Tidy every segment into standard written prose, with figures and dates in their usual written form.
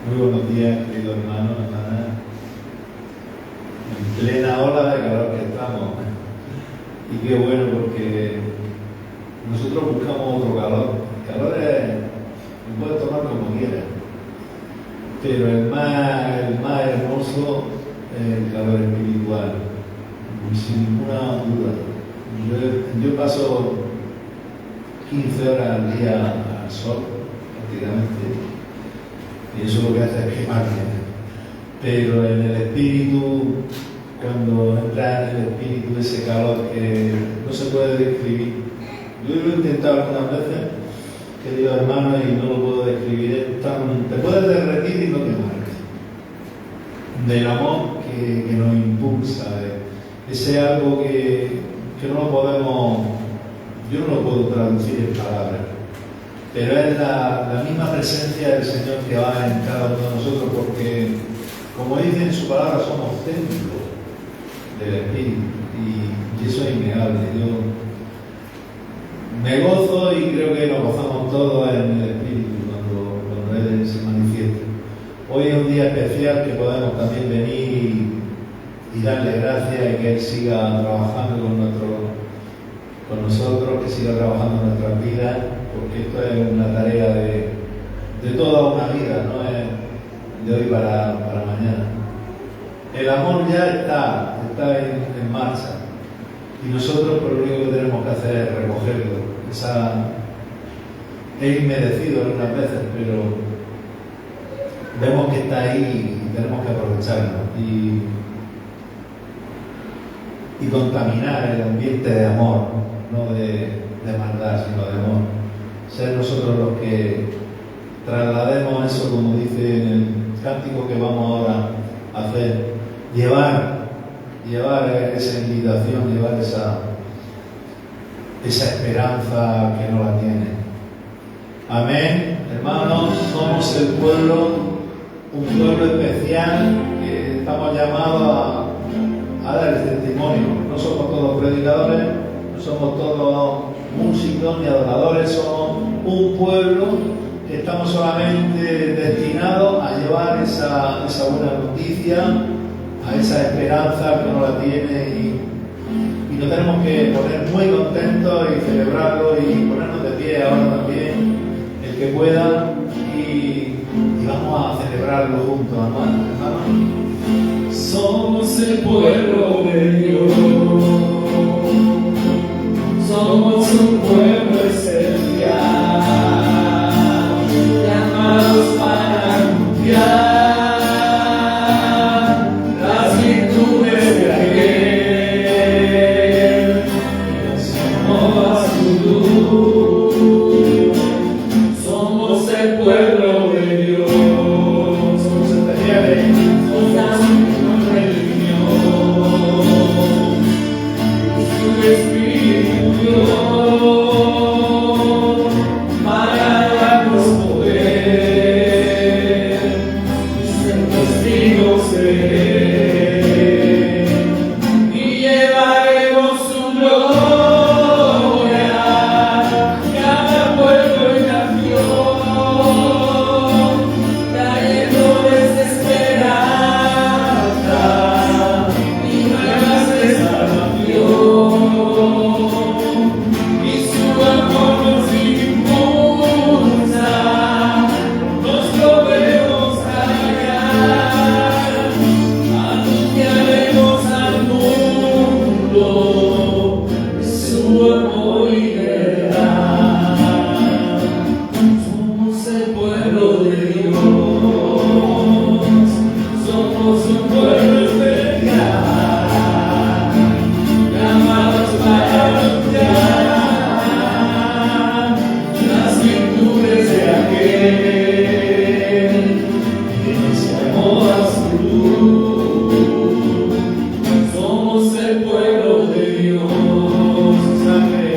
Muy buenos días, queridos hermanos, hermanas. En plena ola de calor que estamos. Y qué bueno, porque nosotros buscamos otro calor. El calor lo puedes tomar como quieras. Pero el más hermoso es el calor espiritual, sin ninguna duda. Yo paso 15 horas al día al sol, prácticamente. Y eso lo que hace es quemarme. Pero en el espíritu, cuando entra en el espíritu ese calor que no se puede describir. Yo lo he intentado algunas veces, queridos hermanos, y no lo puedo describir. Te puedes derretir y no quemarte. Del amor que nos impulsa, ese algo que no lo podemos, yo no lo puedo traducir en palabras. Pero es la misma presencia del Señor que va en cada uno de nosotros, porque, como dice en su palabra, somos templos del Espíritu, y eso es innegable. Yo me gozo y creo que nos gozamos todos en el Espíritu cuando Él se manifiesta. Hoy es un día especial que podemos también venir y darle gracias y que Él siga trabajando con nosotros, que siga trabajando en nuestras vidas, porque esto es una tarea de toda una vida, no es de hoy para mañana. El amor ya está en marcha, y nosotros lo único que tenemos que hacer es recogerlo. Es inmerecido algunas veces, pero vemos que está ahí y tenemos que aprovecharlo y contaminar el ambiente de amor, no de maldad, sino de amor. Ser nosotros los que traslademos eso, como dice en el cántico que vamos ahora a hacer, llevar esa invitación, llevar esa esperanza que no la tiene. Amén. Hermanos, somos el pueblo, un pueblo especial que estamos llamados a dar el testimonio. No somos todos predicadores, no somos todos músicos ni adoradores, somos un pueblo que estamos solamente destinados a llevar esa buena noticia, a esa esperanza que no la tiene, y nos tenemos que poner muy contentos y celebrarlo y ponernos de pie ahora también, el que pueda, y vamos a celebrarlo juntos, hermanos. Somos el pueblo de Dios, somos un pueblo esencial, llamados para anunciar las virtudes de aquel que nos llamó a su luz. Somos el pueblo de Dios, somos especiales, somos un religión, su Espíritu Dios para darnos poder y ser testigos de Él, y llevaremos su gloria a cada pueblo y nación, trayéndoles esperanza y nuevas de salvación. Y su amor nos impulsa, nos volvemos a hallar, anunciaremos al mundo su amor y verdad. Somos el pueblo de Dios, somos un pueblo especial, llamados para anunciar las virtudes de aquel que nos llamó a su luz. Somos el pueblo de Dios, su sangre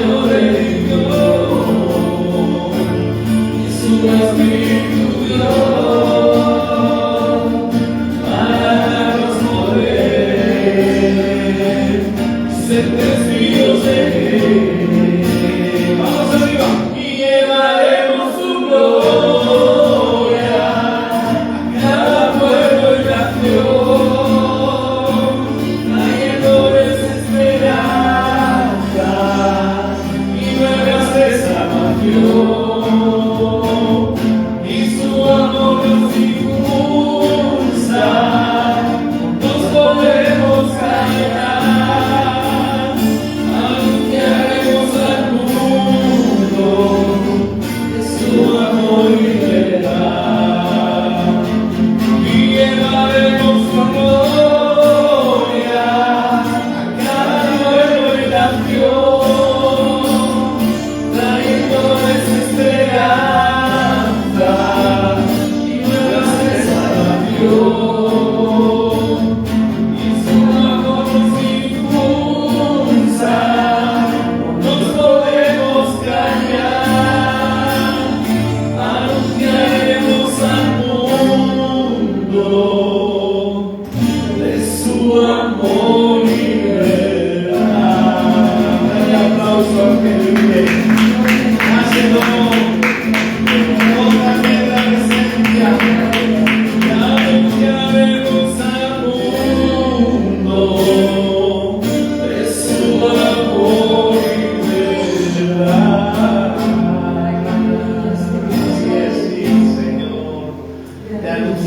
lo redimió, y su Espíritu Dios para darnos poder, ser testigos de Él. Vamos arriba. Y llevaremos su gloria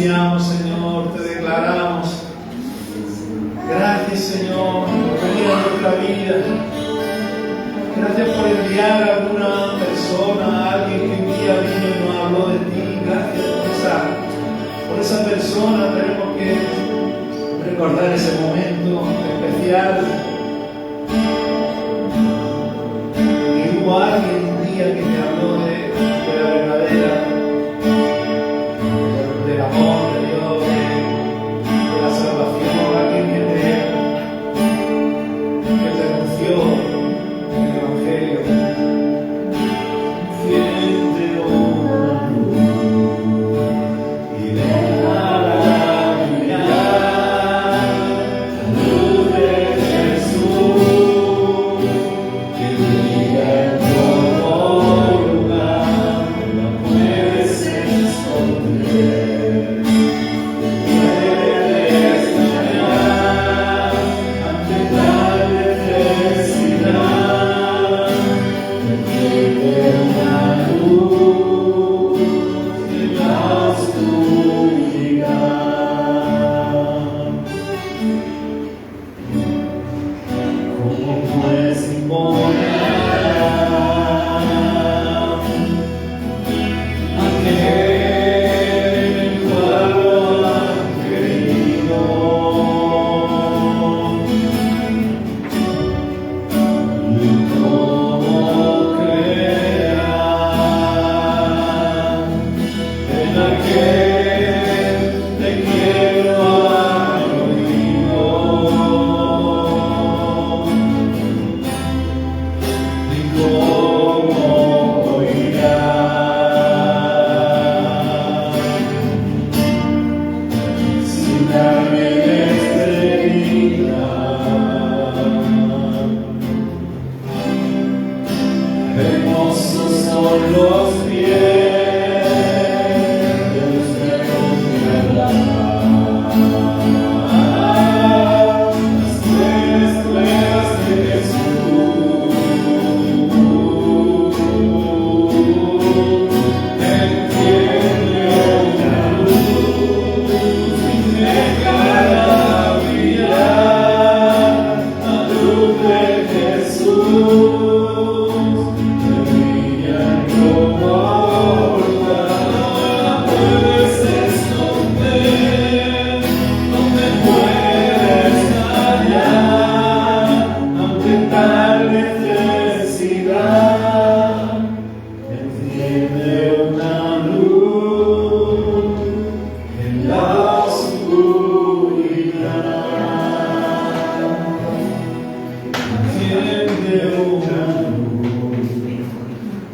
anunciamos, Señor, te declaramos. Gracias, Señor, por venir a nuestra vida. Gracias por enviar a alguna persona, a alguien que un día vino y nos habló de ti. Gracias por esa persona. Tenemos que recordar ese momento especial. Y hubo alguien un día que me habló de la verdadera, del amor de Dios, de la salvación, alguien que te anunció el Evangelio. Enciende una luz y déjala brillar, la luz de Jesús, que brilla en todo lugar, no la puedes esconder. Puedes callar ante tal necesidad, enciende una luz en la oscuridad. ¿Cómo puedes imponer aquel el cual lo han querido? Y cómo creer en aquel de quien lo han oído. Y cómo oirá sin darme estrella. Hermosos son los pies de los que confían la paz, las nuevas de Jesús. Enciende una luz y déjala brillar, la luz de Jesús.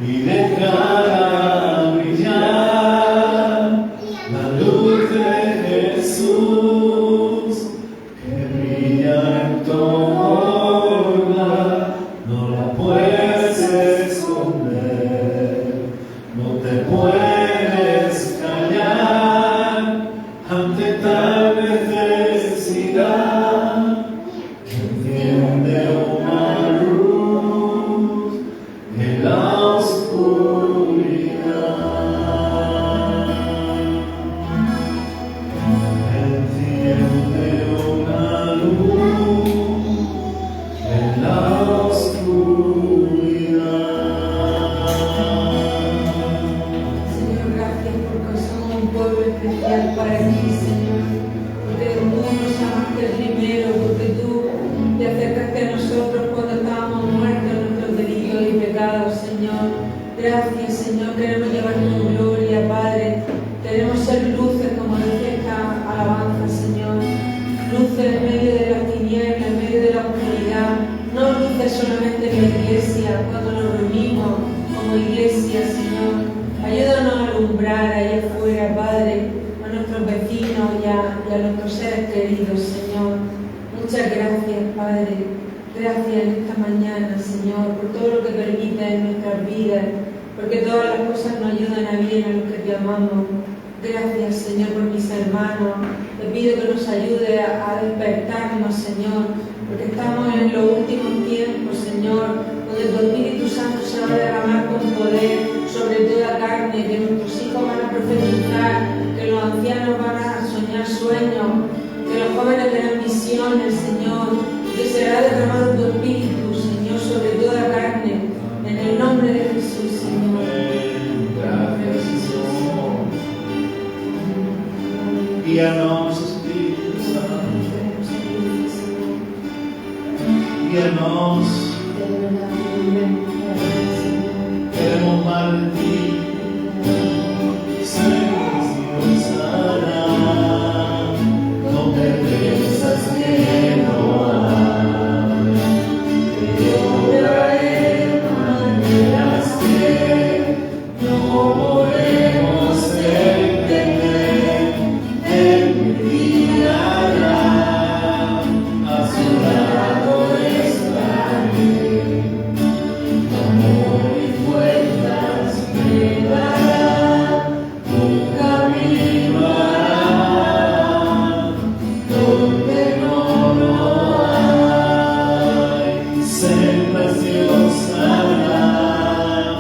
Y déjala brillar la luz de Jesús, que brilla en todo lugar, no la puedes esconder, no te puedes callar ante tal necesidad. Enciende una luz en la oscuridad. Enciende una luz en la oscuridad. Señor, gracias porque somos un pueblo especial para ti, Señor. Porque tú nos amaste primero, porque tú te acercaste a nosotros cuando estábamos muertos en nuestros delitos y pecados, Señor. Gracias, Señor. Queremos llevar tu gloria, Padre. Queremos ser luces, como dice esta alabanza, Señor. Luces en medio de las tinieblas, en medio de la oscuridad. No luces solamente en la iglesia, cuando nos reunimos como iglesia, Señor. Ayúdanos a alumbrar allá afuera, Padre, a nuestros vecinos y a nuestros seres queridos, Señor. Muchas gracias, Padre. Gracias en esta mañana, Señor, por todo lo que permites en nuestras vidas, porque todas las cosas nos ayudan a bien a los que te amamos. Gracias, Señor, por mis hermanos. Te pido que nos ayude a despertarnos, Señor, porque estamos en los últimos tiempos, Señor, donde donde tu Espíritu Santo se va a derramar con poder sobre toda carne, que nuestros hijos van a profetizar, que los ancianos van a soñar sueños, que los jóvenes tendrán visiones, Señor, que será derramado tu Espíritu, Señor, sobre toda carne, en el nombre de Jesús, Señor. Gracias, Señor. Guíanos, Espíritu Santo. Guíanos. Queremos más de ti. Señor, sana. No te piensas que no hay. Yo oraré maneras que no podemos entender. Él me guiará, a su lado estaré. Amor y fuerzas me dará, un camino hará, donde no lo hay. Sendas Dios hará,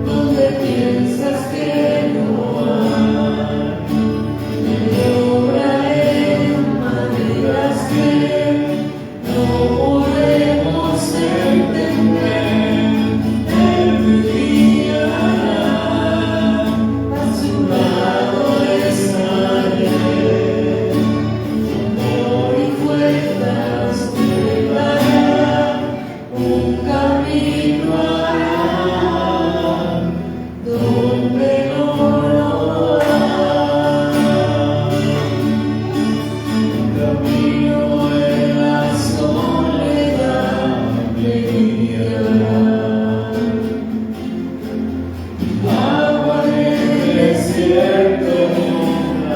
donde piensas que no hay. Oraré maneras que no podemos entender. Él me guiará, a su lado estaré. Amor y fuerzas me dará, un camino hará, donde no lo hay. Un camino en la soledad me guiará. Agua en el desierto encontraré.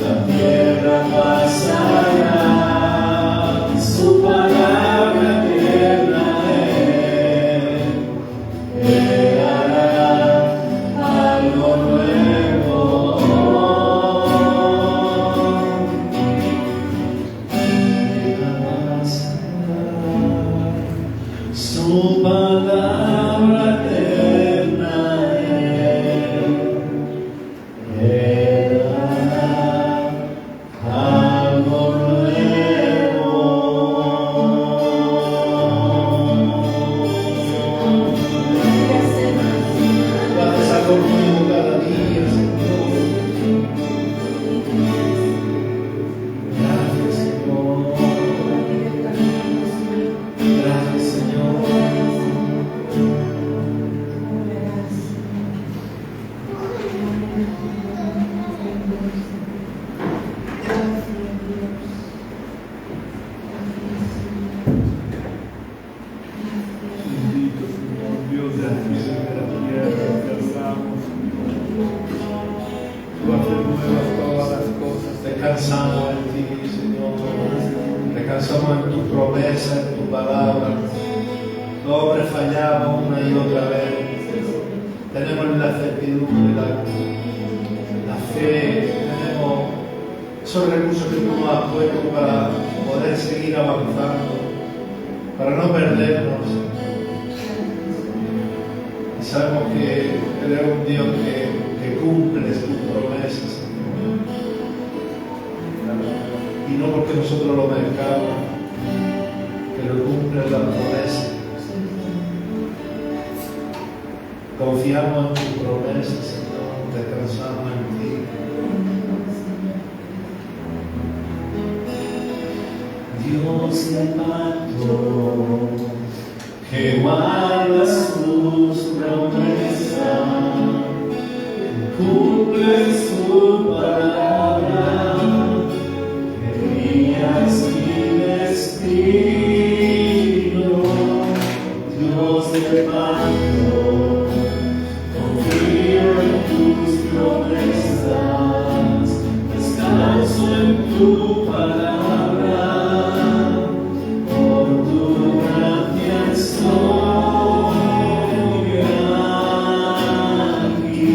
La tierra pasará, su palabra eterna Él hará algo nuevo. Su palabra eterna Él hará algo nuevo. Haces algo nuevo cada día, Señor. Gracias, Señor. Gracias, Señor. Bendito Señor, Dios del cielo y de la tierra, te adoramos. Tú haces nuevas todas las cosas. Descansamos en ti, Señor. Descansamos en tu promesa, en tu palabra. Los hombres fallamos una y otra vez. Tenemos la certidumbre, la fe, tenemos esos recursos que tú nos has puesto para poder seguir avanzando, para no perdernos. Y sabemos que eres un Dios que cumple tus promesas, Señor. Y no porque nosotros lo merezcamos, pero cumple la promesa. Confiamos en tus promesas, Señor, descansamos en ti. Dios de pacto, que guarda sus promesas, cumple su palabra, que guía mi destino. Dios de pacto, confío en tus promesas, descanso en tu palabra, por tu gracia estoy aquí.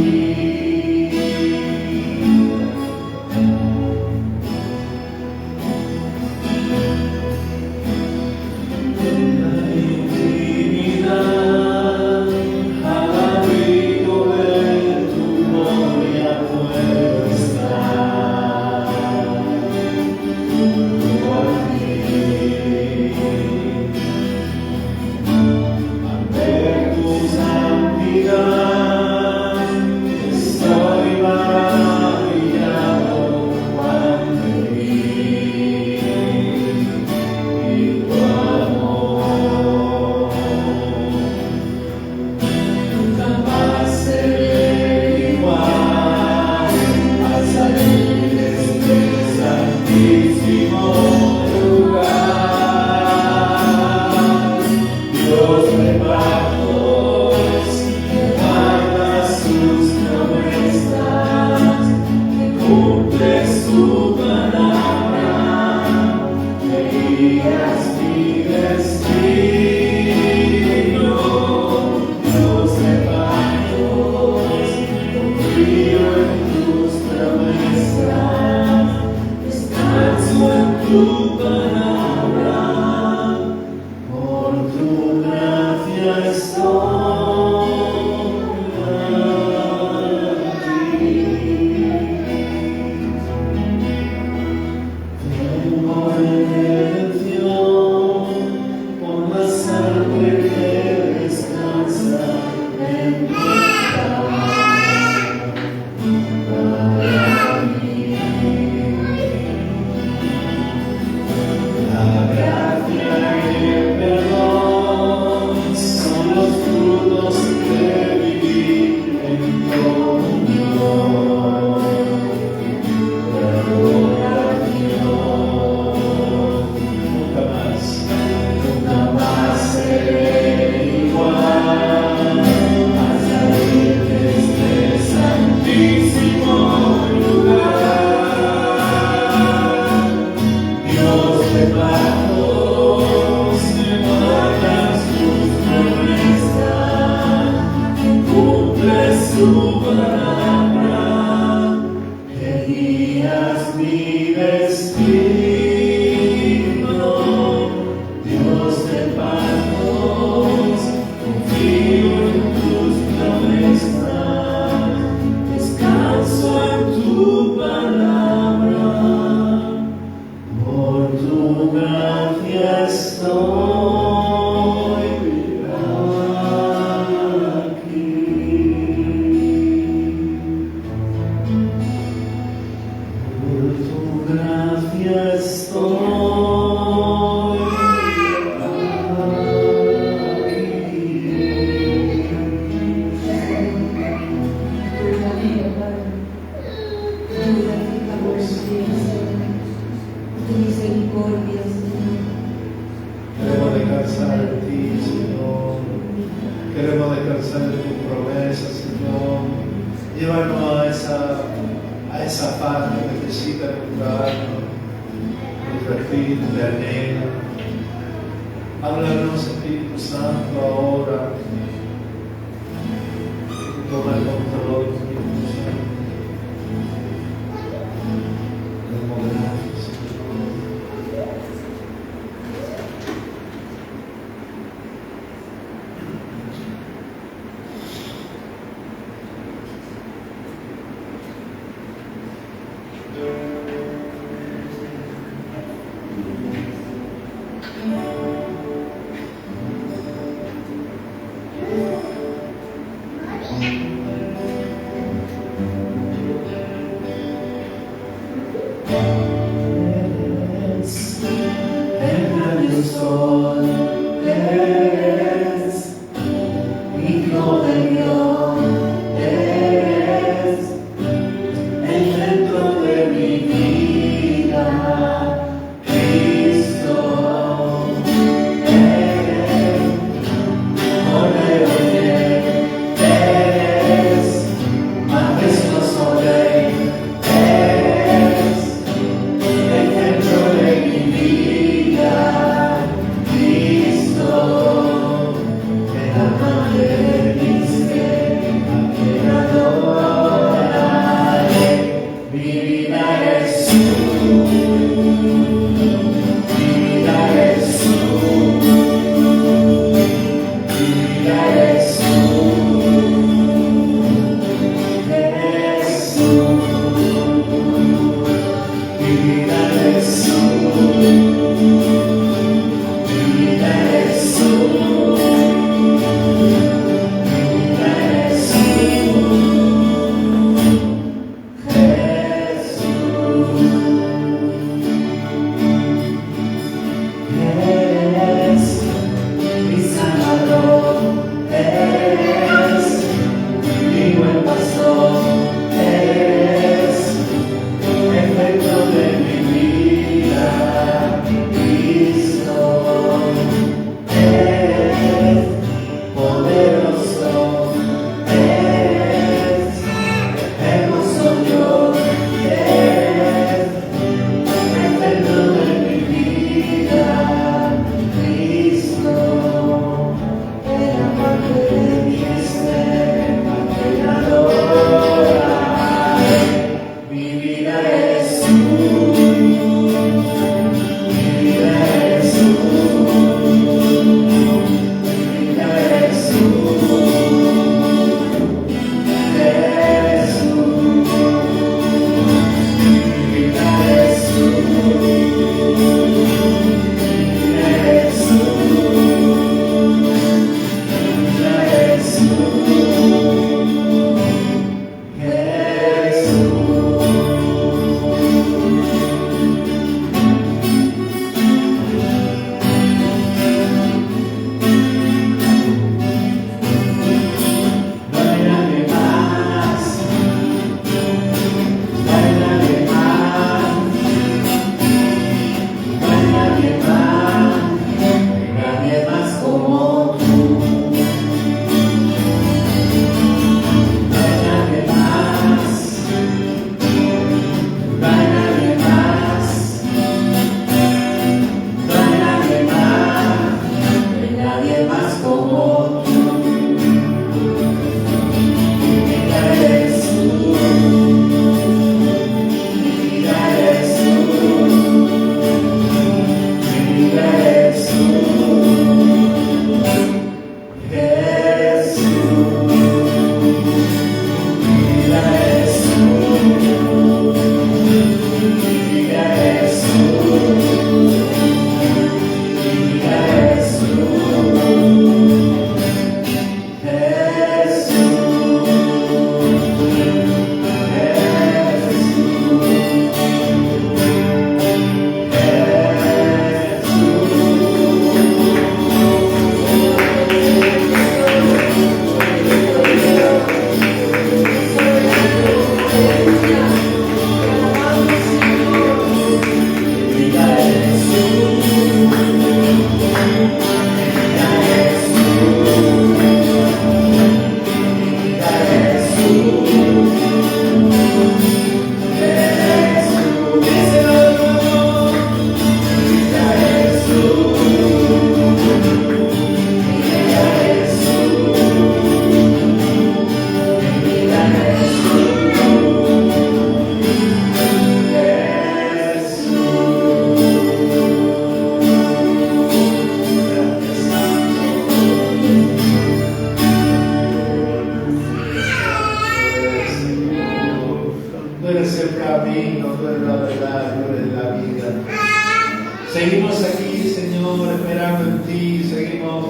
Seguimos aquí, Señor, esperando en ti. Seguimos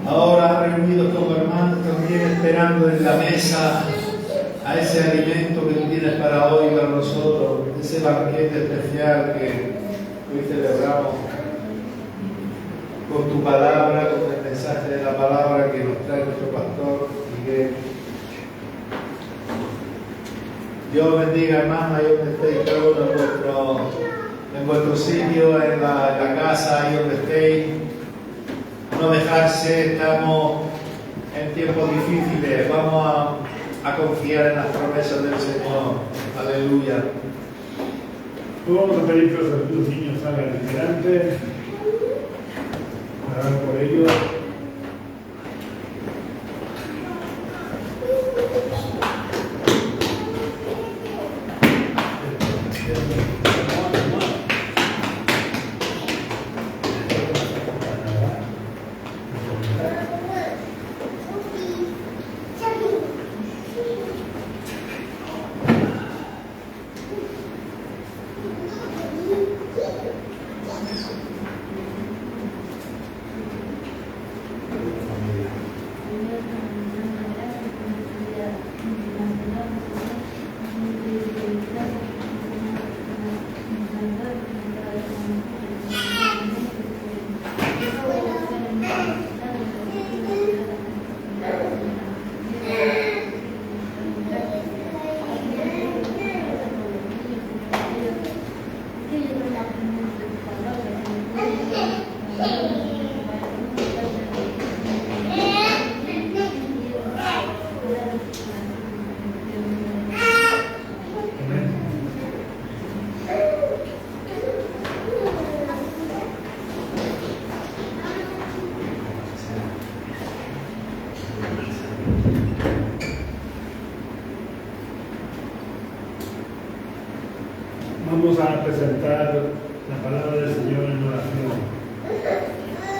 ahora reunidos como hermanos, también esperando en la mesa a ese alimento que tú tienes para hoy, para nosotros, ese banquete especial que hoy celebramos con tu palabra, con el mensaje de la palabra que nos trae nuestro pastor Miguel. Dios bendiga, hermanos, ahí donde estéis, cada uno en vuestro sitio, en la casa, ahí donde estéis. No dejarse, estamos en tiempos difíciles, vamos a confiar en las promesas del Señor. Aleluya. Vamos a pedir que los niños salgan adelante, orar por ellos. Vamos a presentar la palabra del Señor en oración.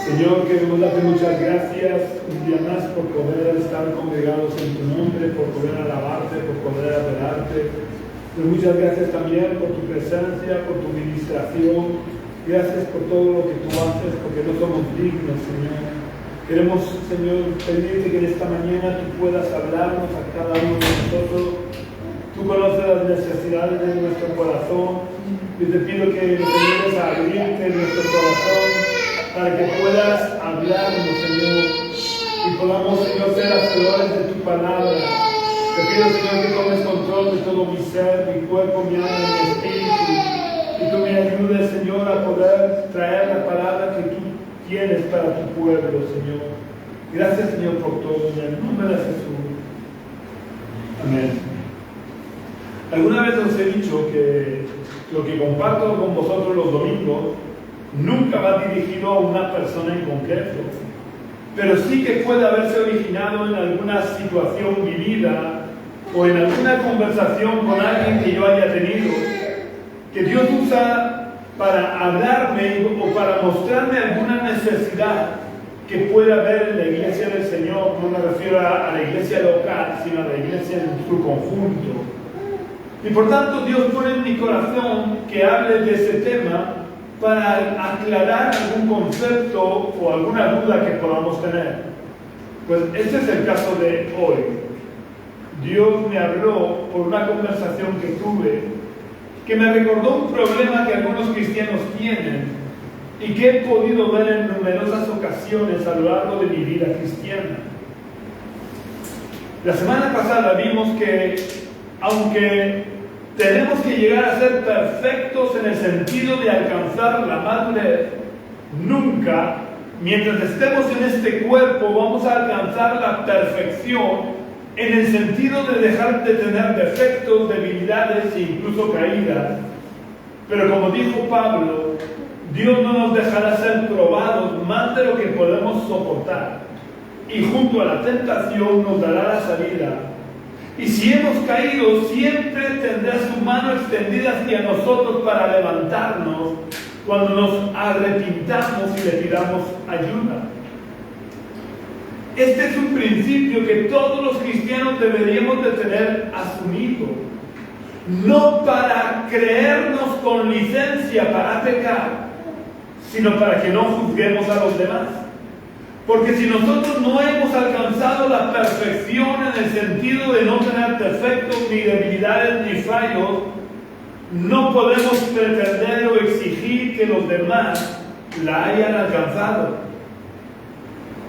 Señor, queremos darte muchas gracias un día más por poder estar congregados en tu nombre, por poder alabarte, por poder adorarte. Pero muchas gracias también por tu presencia, por tu ministración. Gracias por todo lo que tú haces, porque no somos dignos, Señor. Queremos, Señor, pedirte que en esta mañana tú puedas hablarnos a cada uno de nosotros. Tú conoces las necesidades de nuestro corazón. Yo te pido que nos ayudes a abrirte nuestro corazón para que puedas hablarnos, Señor, y podamos, Señor, ser hacedores de tu palabra. Te pido, Señor, que tomes control de todo mi ser, mi cuerpo, mi alma y mi espíritu. Y tú me ayudes, Señor, a poder traer la palabra que tú tienes para tu pueblo, Señor. Gracias, Señor, por todo. En el nombre de Jesús. Amén. Alguna vez os he dicho que lo que comparto con vosotros los domingos nunca va dirigido a una persona en concreto, pero sí que puede haberse originado en alguna situación vivida o en alguna conversación con alguien que yo haya tenido, que Dios usa para hablarme o para mostrarme alguna necesidad que pueda haber en la iglesia del Señor. No me refiero a la iglesia local, sino a la iglesia en su conjunto. Y por tanto Dios pone en mi corazón que hable de ese tema para aclarar algún concepto o alguna duda que podamos tener. Pues este es el caso de hoy. Dios me habló por una conversación que tuve que me recordó un problema que algunos cristianos tienen y que he podido ver en numerosas ocasiones a lo largo de mi vida cristiana. La semana pasada vimos que aunque tenemos que llegar a ser perfectos en el sentido de alcanzar la madurez, nunca, mientras estemos en este cuerpo, vamos a alcanzar la perfección en el sentido de dejar de tener defectos, debilidades e incluso caídas. Pero como dijo Pablo, Dios no nos dejará ser probados más de lo que podemos soportar, y junto a la tentación nos dará la salida. Y si hemos caído, siempre tendrá su mano extendida hacia nosotros para levantarnos cuando nos arrepintamos y le pidamos ayuda. Este es un principio que todos los cristianos deberíamos de tener asumido. No para creernos con licencia para pecar, sino para que no juzguemos a los demás. Porque si nosotros no hemos alcanzado la perfección en el sentido de no tener defectos, ni debilidades, ni fallos, no podemos pretender o exigir que los demás la hayan alcanzado.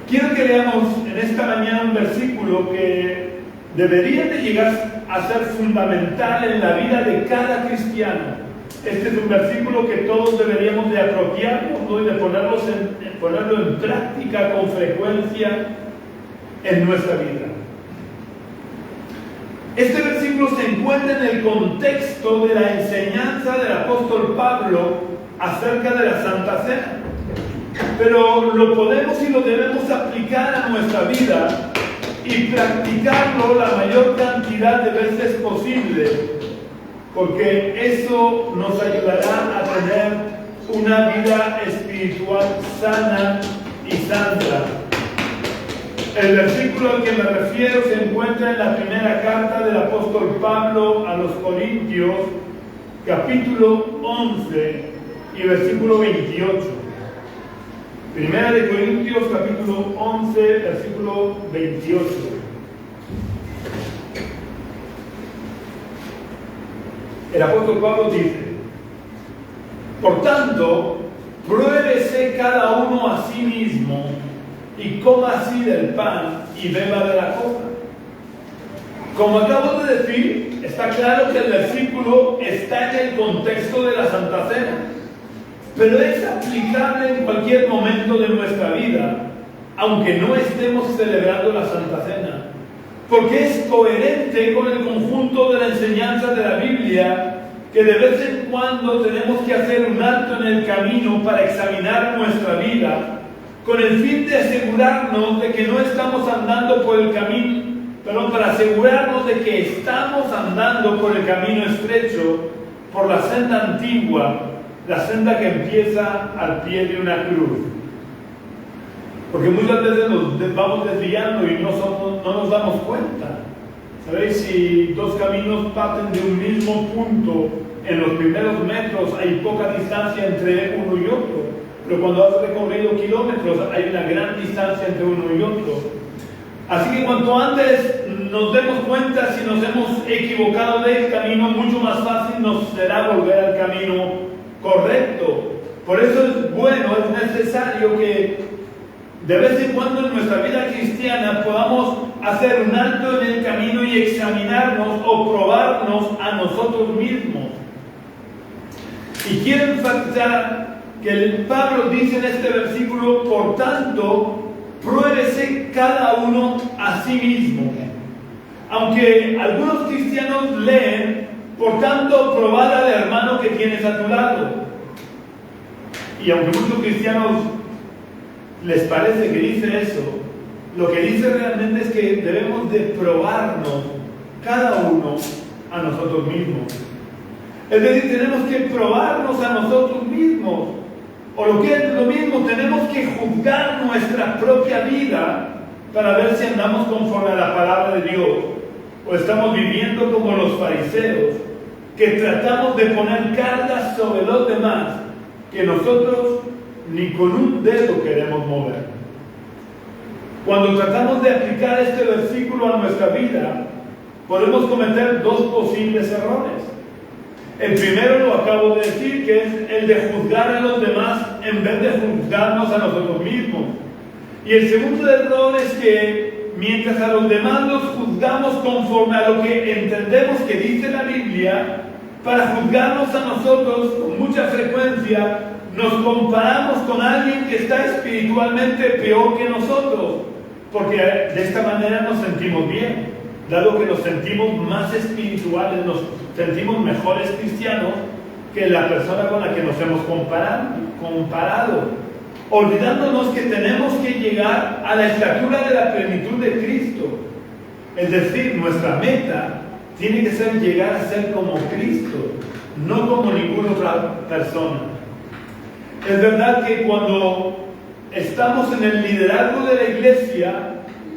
Quiero que leamos en esta mañana un versículo que debería de llegar a ser fundamental en la vida de cada cristiano. Este es un versículo que todos deberíamos de apropiarnos, ¿no? Y de ponerlo en práctica con frecuencia en nuestra vida. Este versículo se encuentra en el contexto de la enseñanza del apóstol Pablo acerca de la Santa Cena. Pero lo podemos y lo debemos aplicar a nuestra vida y practicarlo la mayor cantidad de veces posible, porque eso nos ayudará a tener una vida espiritual sana y santa. El versículo al que me refiero se encuentra en la primera carta del apóstol Pablo a los Corintios, capítulo 11 y versículo 28. Primera de Corintios, capítulo 11, versículo 28. El apóstol Pablo dice: por tanto, pruébese cada uno a sí mismo y coma así del pan y beba de la copa. Como acabo de decir, está claro que el versículo está en el contexto de la Santa Cena, pero es aplicable en cualquier momento de nuestra vida, aunque no estemos celebrando la Santa Cena, porque es coherente con el conjunto de la enseñanza de la Biblia, que de vez en cuando tenemos que hacer un alto en el camino para examinar nuestra vida, con el fin de asegurarnos de que no estamos andando por el camino, para asegurarnos de que estamos andando por el camino estrecho, por la senda antigua, la senda que empieza al pie de una cruz. Porque muchas veces nos vamos desviando y no nos damos cuenta. ¿Sabéis? Si dos caminos parten de un mismo punto, en los primeros metros hay poca distancia entre uno y otro, pero cuando has recorrido kilómetros hay una gran distancia entre uno y otro. Así que cuanto antes nos demos cuenta si nos hemos equivocado del camino, mucho más fácil nos será volver al camino correcto. Por eso es bueno, es necesario que de vez en cuando en nuestra vida cristiana podamos hacer un alto en el camino y examinarnos o probarnos a nosotros mismos. Y quiero enfatizar que el Pablo dice en este versículo: por tanto, pruébese cada uno a sí mismo. Aunque algunos cristianos leen: por tanto, probad al hermano que tienes a tu lado. Y aunque muchos cristianos les parece que dice eso, lo que dice realmente es que debemos de probarnos cada uno a nosotros mismos. Es decir, tenemos que probarnos a nosotros mismos. O lo que es lo mismo, tenemos que juzgar nuestra propia vida para ver si andamos conforme a la palabra de Dios, o estamos viviendo como los fariseos, que tratamos de poner cargas sobre los demás que nosotros ni con un dedo queremos mover. Cuando tratamos de aplicar este versículo a nuestra vida, podemos cometer dos posibles errores. El primero lo acabo de decir, que es el de juzgar a los demás en vez de juzgarnos a nosotros mismos. Y el segundo error es que mientras a los demás los juzgamos conforme a lo que entendemos que dice la Biblia, para juzgarnos a nosotros con mucha frecuencia nos comparamos con alguien que está espiritualmente peor que nosotros, porque de esta manera nos sentimos bien, dado que nos sentimos más espirituales, nos sentimos mejores cristianos que la persona con la que nos hemos comparado, olvidándonos que tenemos que llegar a la estatura de la plenitud de Cristo. Es decir, nuestra meta tiene que ser llegar a ser como Cristo, no como ninguna otra persona. Es verdad que cuando estamos en el liderazgo de la iglesia,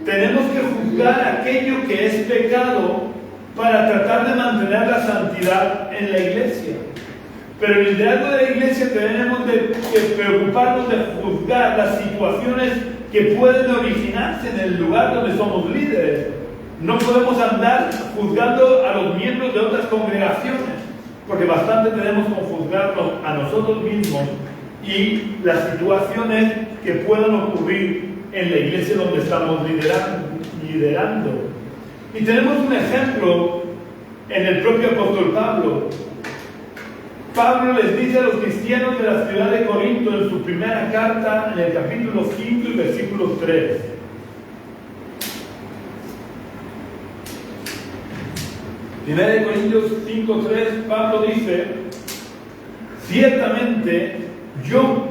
tenemos que juzgar aquello que es pecado para tratar de mantener la santidad en la iglesia. Pero en el liderazgo de la iglesia tenemos que preocuparnos de juzgar las situaciones que pueden originarse en el lugar donde somos líderes. No podemos andar juzgando a los miembros de otras congregaciones, porque bastante tenemos con juzgarnos a nosotros mismos y las situaciones que puedan ocurrir en la iglesia donde estamos liderando. Y tenemos un ejemplo en el propio apóstol Pablo. Pablo les dice a los cristianos de la ciudad de Corinto en su primera carta, en el capítulo 5 y versículo 3. Primera de Corintios 5:3, Pablo dice: ciertamente yo,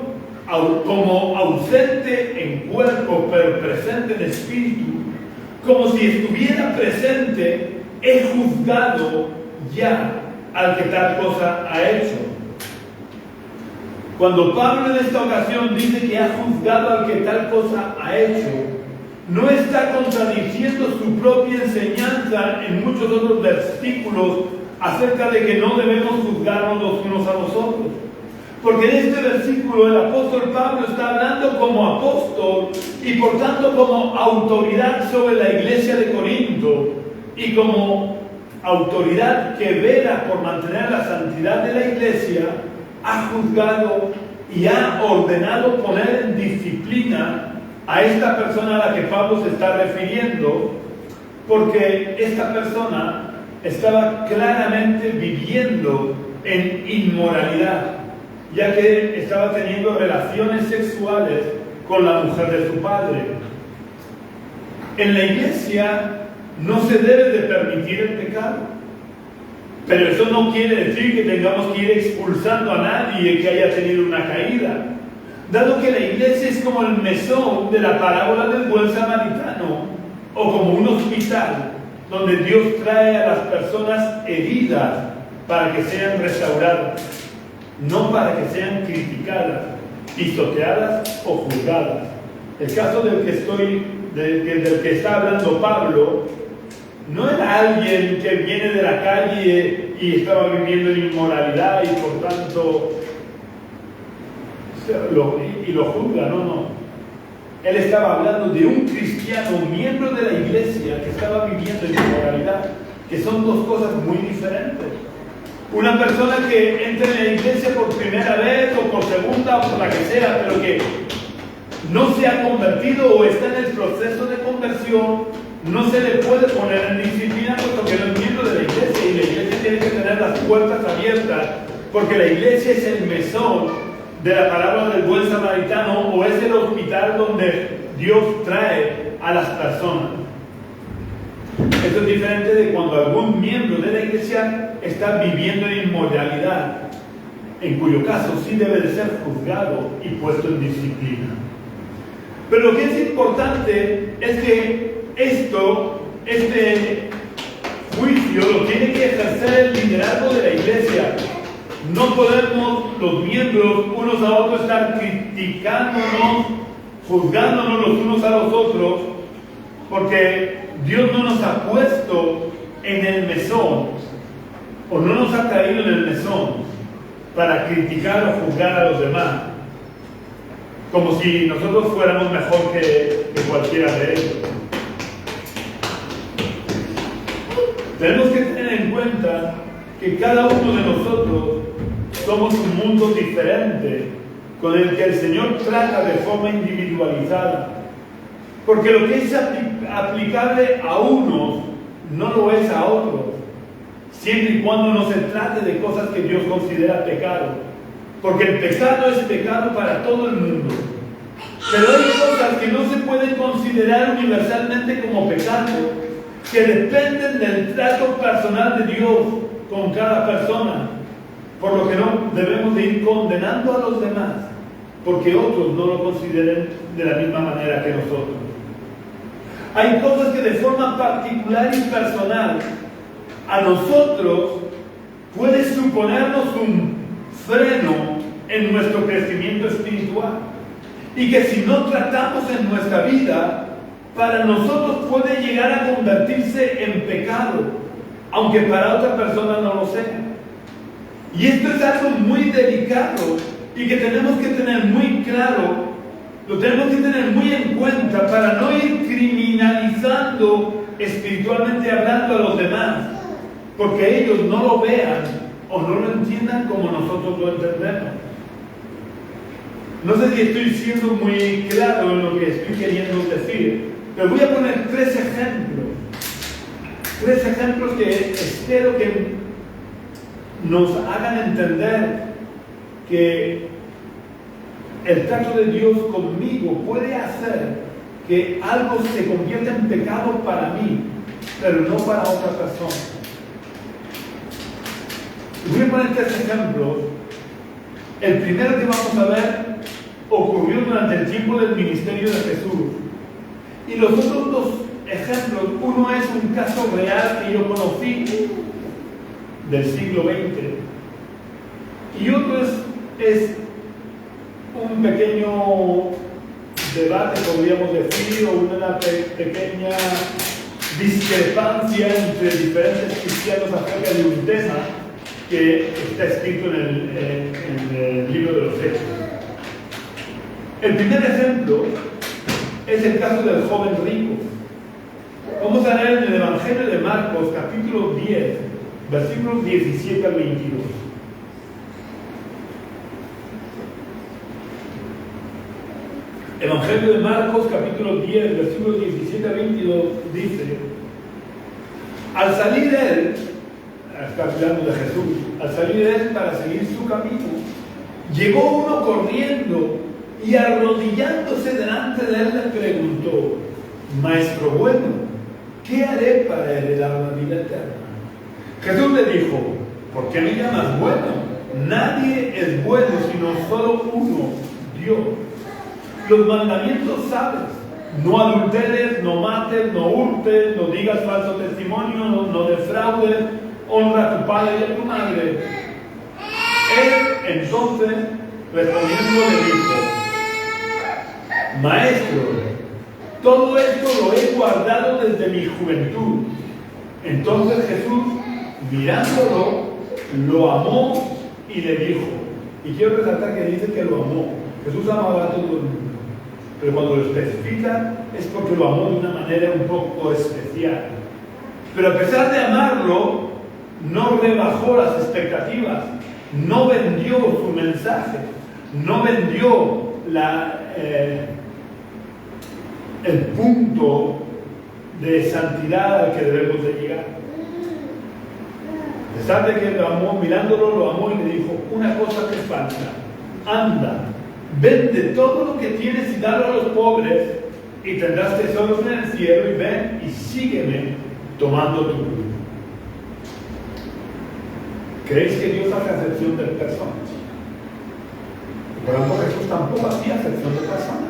como ausente en cuerpo, pero presente en espíritu, como si estuviera presente, he juzgado ya al que tal cosa ha hecho. Cuando Pablo en esta ocasión dice que ha juzgado al que tal cosa ha hecho, no está contradiciendo su propia enseñanza en muchos otros versículos acerca de que no debemos juzgarnos los unos a los otros. Porque en este versículo el apóstol Pablo está hablando como apóstol y por tanto como autoridad sobre la iglesia de Corinto y como autoridad que vela por mantener la santidad de la iglesia, ha juzgado y ha ordenado poner en disciplina a esta persona a la que Pablo se está refiriendo, porque esta persona estaba claramente viviendo en inmoralidad, ya que estaba teniendo relaciones sexuales con la mujer de su padre. En la iglesia no se debe de permitir el pecado, pero eso no quiere decir que tengamos que ir expulsando a nadie que haya tenido una caída, dado que la iglesia es como el mesón de la parábola del buen samaritano, o como un hospital donde Dios trae a las personas heridas para que sean restauradas, no para que sean criticadas, pisoteadas o juzgadas. El caso del que está hablando Pablo no era alguien que viene de la calle y estaba viviendo en inmoralidad y por tanto lo juzga, no. Él estaba hablando de un cristiano, miembro de la iglesia, que estaba viviendo en inmoralidad, que son dos cosas muy diferentes. Una persona que entra en la iglesia por primera vez o por segunda o por la que sea, pero que no se ha convertido o está en el proceso de conversión, no se le puede poner en disciplina puesto que no es miembro de la iglesia, y la iglesia tiene que tener las puertas abiertas, porque la iglesia es el mesón de la parábola del buen samaritano, o es el hospital donde Dios trae a las personas. Esto es diferente de cuando algún miembro de la iglesia está viviendo en inmoralidad, en cuyo caso sí debe de ser juzgado y puesto en disciplina. Pero lo que es importante es que este juicio lo tiene que ejercer el liderazgo de la iglesia. No podemos los miembros unos a otros estar criticándonos, juzgándonos los unos a los otros, porque Dios no nos ha puesto en el mesón, o no nos ha traído en el mesón para criticar o juzgar a los demás, como si nosotros fuéramos mejor que cualquiera de ellos. Tenemos que tener en cuenta que cada uno de nosotros somos un mundo diferente con el que el Señor trata de forma individualizada, porque lo que es aplicable a unos no lo es a otros, siempre y cuando no se trate de cosas que Dios considera pecado, porque el pecado es pecado para todo el mundo, pero hay cosas que no se pueden considerar universalmente como pecado, que dependen del trato personal de Dios con cada persona, por lo que no debemos de ir condenando a los demás, porque otros no lo consideren de la misma manera que nosotros. Hay cosas que de forma particular y personal a nosotros puede suponernos un freno en nuestro crecimiento espiritual, y que si no tratamos en nuestra vida, para nosotros puede llegar a convertirse en pecado, aunque para otra persona no lo sea. Y esto es algo muy delicado y que tenemos que tener muy claro, lo tenemos que tener muy en cuenta para no ir criminalizando espiritualmente hablando a los demás, porque ellos no lo vean o no lo entiendan como nosotros lo entendemos. No sé si estoy siendo muy claro en lo que estoy queriendo decir, pero voy a poner 3 ejemplos. 3 ejemplos que espero que nos hagan entender que el trato de Dios conmigo puede hacer que algo se convierta en pecado para mí, pero no para otra persona. Voy a poner 3 ejemplos. El primero que vamos a ver ocurrió durante el tiempo del ministerio de Jesús. Y los otros 2 ejemplos, uno es un caso real que yo conocí del siglo XX y otro es un pequeño debate, podríamos decir, o una pequeña discrepancia entre diferentes cristianos acerca de un tema que está escrito en el libro de los Hechos. El primer ejemplo es el caso del joven rico. Vamos a leer en el Evangelio de Marcos, capítulo 10, versículos 17 al 22. Evangelio de Marcos, capítulo 10, versículos 17 al 22, dice: al salir él, está hablando de Jesús, al salir él para seguir su camino, llegó uno corriendo y arrodillándose delante de él le preguntó: Maestro bueno, ¿qué haré para heredar la vida eterna? Jesús le dijo: ¿por qué me llamas bueno? Nadie es bueno sino solo uno, Dios. Los mandamientos sabes: no adulteres, no mates, no hurtes, no digas falso testimonio, no defraudes, honra a tu padre y a tu madre. Él entonces respondiendo le dijo: Maestro, todo esto lo he guardado desde mi juventud. Entonces Jesús, mirándolo, lo amó y le dijo, y quiero resaltar que dice que lo amó. Jesús amaba a todo el mundo, pero cuando lo especifica es porque lo amó de una manera un poco especial. Pero a pesar de amarlo, no rebajó las expectativas, no vendió su mensaje, no vendió el punto de santidad al que debemos de llegar. A pesar de que lo amó, mirándolo lo amó y le dijo: una cosa te falta, anda, vende todo lo que tienes y dalo a los pobres y tendrás tesoros en el cielo, y ven y sígueme tomando tu cruz. ¿Creéis que Dios hace acepción de personas? Por lo tanto, Jesús tampoco hacía acepción de personas.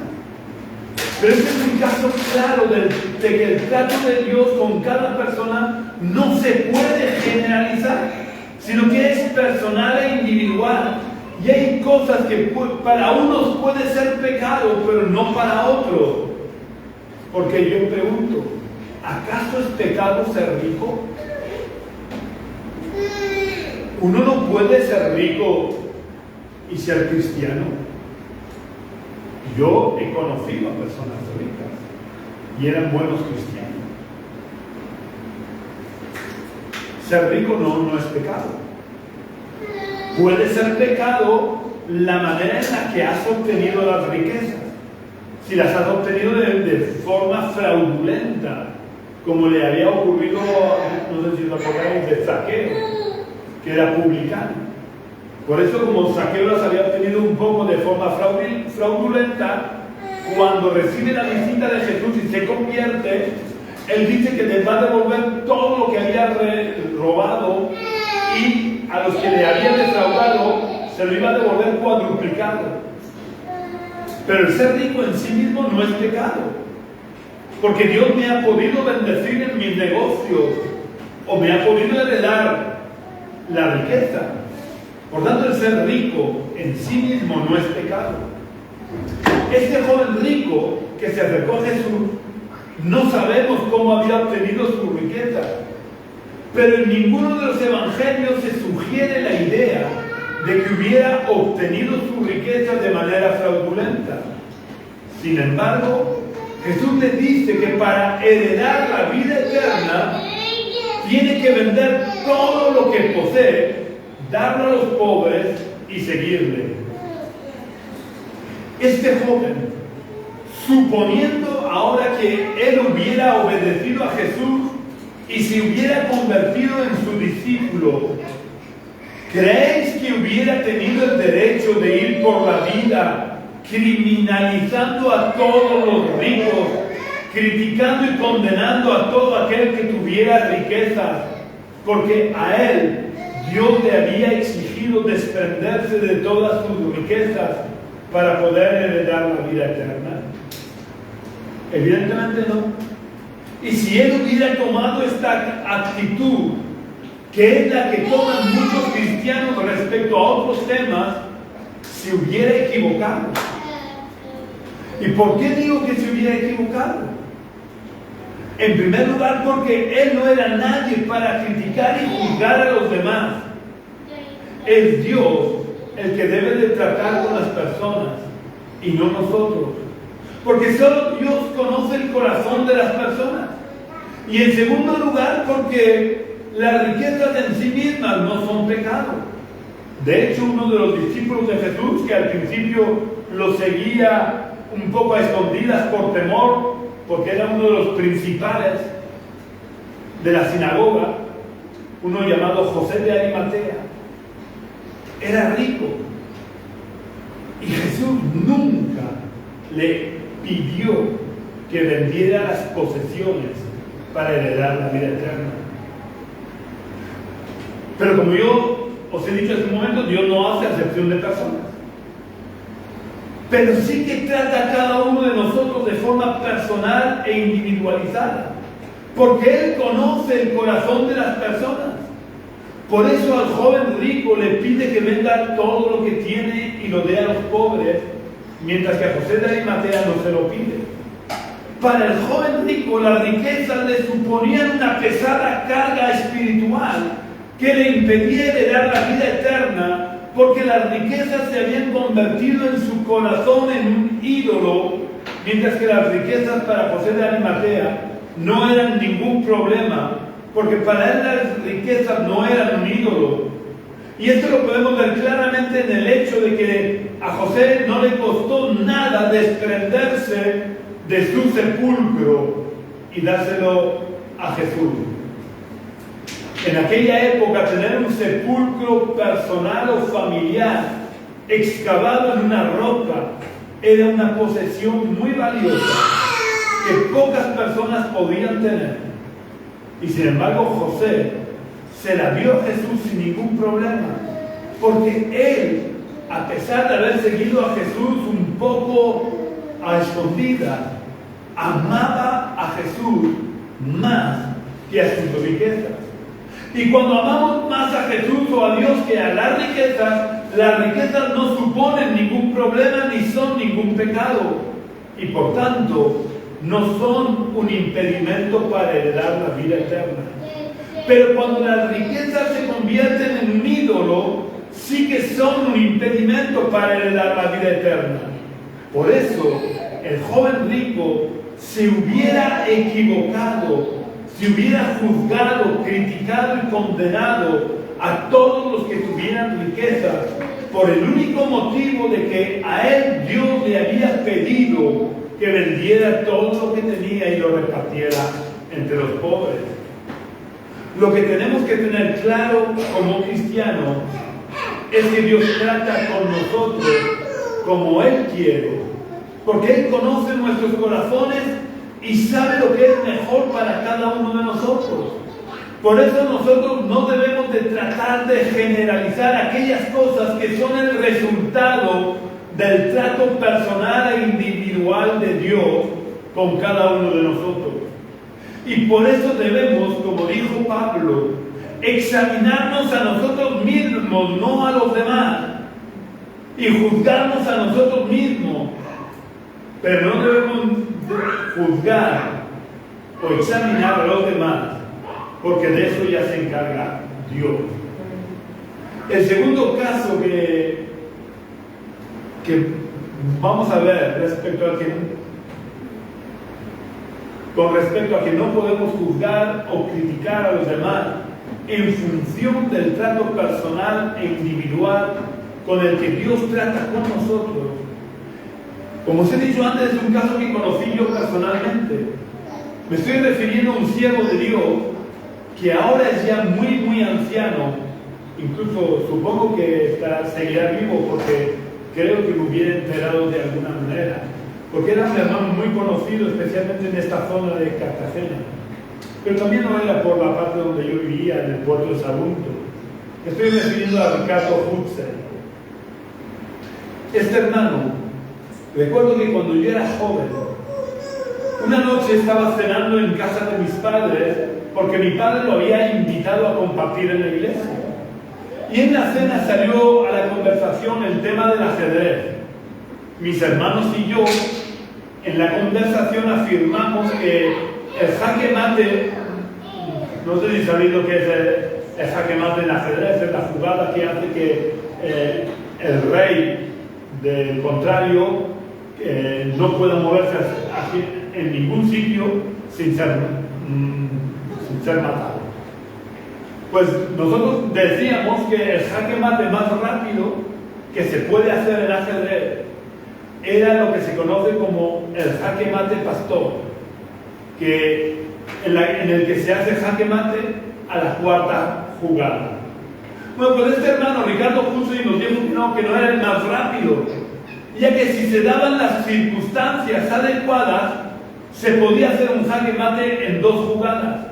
Pero este es un caso claro de que el trato de Dios con cada persona no se puede generalizar, sino que es personal e individual. Y hay cosas que para unos puede ser pecado, pero no para otros. Porque yo pregunto, ¿acaso es pecado ser rico? Uno no puede ser rico y ser cristiano. Yo he conocido a personas ricas y eran buenos cristianos. Ser rico no es pecado. Puede ser pecado la manera en la que has obtenido las riquezas. Si las has obtenido de forma fraudulenta, como le había ocurrido, no sé si lo acordáis, de Zaqueo, que era publicano. Por eso, como Zaqueo las había obtenido un poco de forma fraudulenta, cuando recibe la visita de Jesús y se convierte, él dice que les va a devolver todo lo que había robado, y a los que le habían defraudado se lo iba a devolver cuadruplicado. Pero el ser rico en sí mismo no es pecado, porque Dios me ha podido bendecir en mis negocios o me ha podido heredar la riqueza. Por tanto, el ser rico en sí mismo no es pecado. Este joven rico que se acercó a Jesús, no sabemos cómo había obtenido su riqueza, Pero en ninguno de los evangelios se sugiere la idea de que hubiera obtenido sus riquezas de manera fraudulenta. Sin embargo, Jesús le dice que para heredar la vida eterna tiene que vender todo lo que posee, darlo a los pobres y seguirle. Este joven, suponiendo ahora que él hubiera obedecido a Jesús y se hubiera convertido en su discípulo, ¿creéis que hubiera tenido el derecho de ir por la vida criminalizando a todos los ricos, criticando y condenando a todo aquel que tuviera riquezas? Porque a él Dios le había exigido desprenderse de todas sus riquezas para poder heredar la vida eterna. Evidentemente no. Y si él hubiera tomado esta actitud, que es la que toman muchos cristianos respecto a otros temas, se hubiera equivocado. ¿Y por qué digo que se hubiera equivocado? En primer lugar, porque él no era nadie para criticar y juzgar a los demás. Es Dios el que debe de tratar con las personas y no nosotros. Porque solo Dios conoce el corazón de las personas. Y en segundo lugar, porque las riquezas en sí mismas no son pecado. De hecho, uno de los discípulos de Jesús, que al principio lo seguía un poco a escondidas por temor, porque era uno de los principales de la sinagoga, uno llamado José de Arimatea, era rico. Y Jesús nunca le pidió que vendiera las posesiones para heredar la vida eterna. Pero como yo os he dicho hace un momento, Dios no hace acepción de personas. Pero sí que trata a cada uno de nosotros de forma personal e individualizada. Porque Él conoce el corazón de las personas. Por eso al joven rico le pide que venda todo lo que tiene y lo dé a los pobres, mientras que a José de Arimatea no se lo pide. Para el joven rico, las riquezas le suponían una pesada carga espiritual que le impedía heredar la vida eterna, porque las riquezas se habían convertido en su corazón en un ídolo, mientras que las riquezas para José de Arimatea no eran ningún problema, porque para él las riquezas no eran un ídolo. Y esto lo podemos ver claramente en el hecho de que a José no le costó nada desprenderse de su sepulcro y dárselo a Jesús. En aquella época, tener un sepulcro personal o familiar excavado en una roca era una posesión muy valiosa que pocas personas podían tener. Y sin embargo, José se la dio a Jesús sin ningún problema, porque él, a pesar de haber seguido a Jesús un poco a escondidas, amaba a Jesús más que a sus riquezas. Y cuando amamos más a Jesús o a Dios que a las riquezas no suponen ningún problema ni son ningún pecado. Y por tanto, no son un impedimento para heredar la vida eterna. Pero cuando las riquezas se convierten en un ídolo, sí que son un impedimento para heredar la vida eterna. Por eso, el joven rico se hubiera equivocado, si hubiera juzgado, criticado y condenado a todos los que tuvieran riquezas por el único motivo de que a él Dios le había pedido que vendiera todo lo que tenía y lo repartiera entre los pobres. Lo que tenemos que tener claro como cristianos es que Dios trata con nosotros como Él quiere, porque Él conoce nuestros corazones y sabe lo que es mejor para cada uno de nosotros. Por eso nosotros no debemos de tratar de generalizar aquellas cosas que son el resultado del trato personal e individual de Dios con cada uno de nosotros. Y por eso debemos, como dijo Pablo, examinarnos a nosotros mismos, no a los demás, y juzgarnos a nosotros mismos. Pero no debemos juzgar o examinar a los demás porque de eso ya se encarga Dios. El segundo caso que vamos a ver con respecto a que no podemos juzgar o criticar a los demás en función del trato personal e individual con el que Dios trata con nosotros. Como os he dicho antes, es un caso que conocí yo personalmente. Me estoy refiriendo a un siervo de Dios que ahora es ya muy anciano. Incluso supongo que seguirá vivo, porque creo que me hubiera enterado de alguna manera. Porque era un hermano muy conocido, especialmente en esta zona de Cartagena. Pero también no era por la parte donde yo vivía, en el puerto de Sagunto. Estoy refiriendo a Ricardo Hutzel. Este hermano, recuerdo que cuando yo era joven, una noche estaba cenando en casa de mis padres, porque mi padre lo había invitado a compartir en la iglesia. Y en la cena salió a la conversación el tema del ajedrez. Mis hermanos y yo, en la conversación, afirmamos que el jaque mate, no sé si sabéis lo que es el jaque mate en ajedrez, es la jugada que hace que el rey del contrario no pueda moverse en ningún sitio sin ser matado. Pues nosotros decíamos que el jaque mate más rápido que se puede hacer en ajedrez era lo que se conoce como el jaque mate pastor, en el que se hace jaque mate a la cuarta jugada. Bueno, pues este hermano Ricardo Hutzel nos dijo que no era el más rápido, ya que si se daban las circunstancias adecuadas, se podía hacer un jaque mate en 2 jugadas.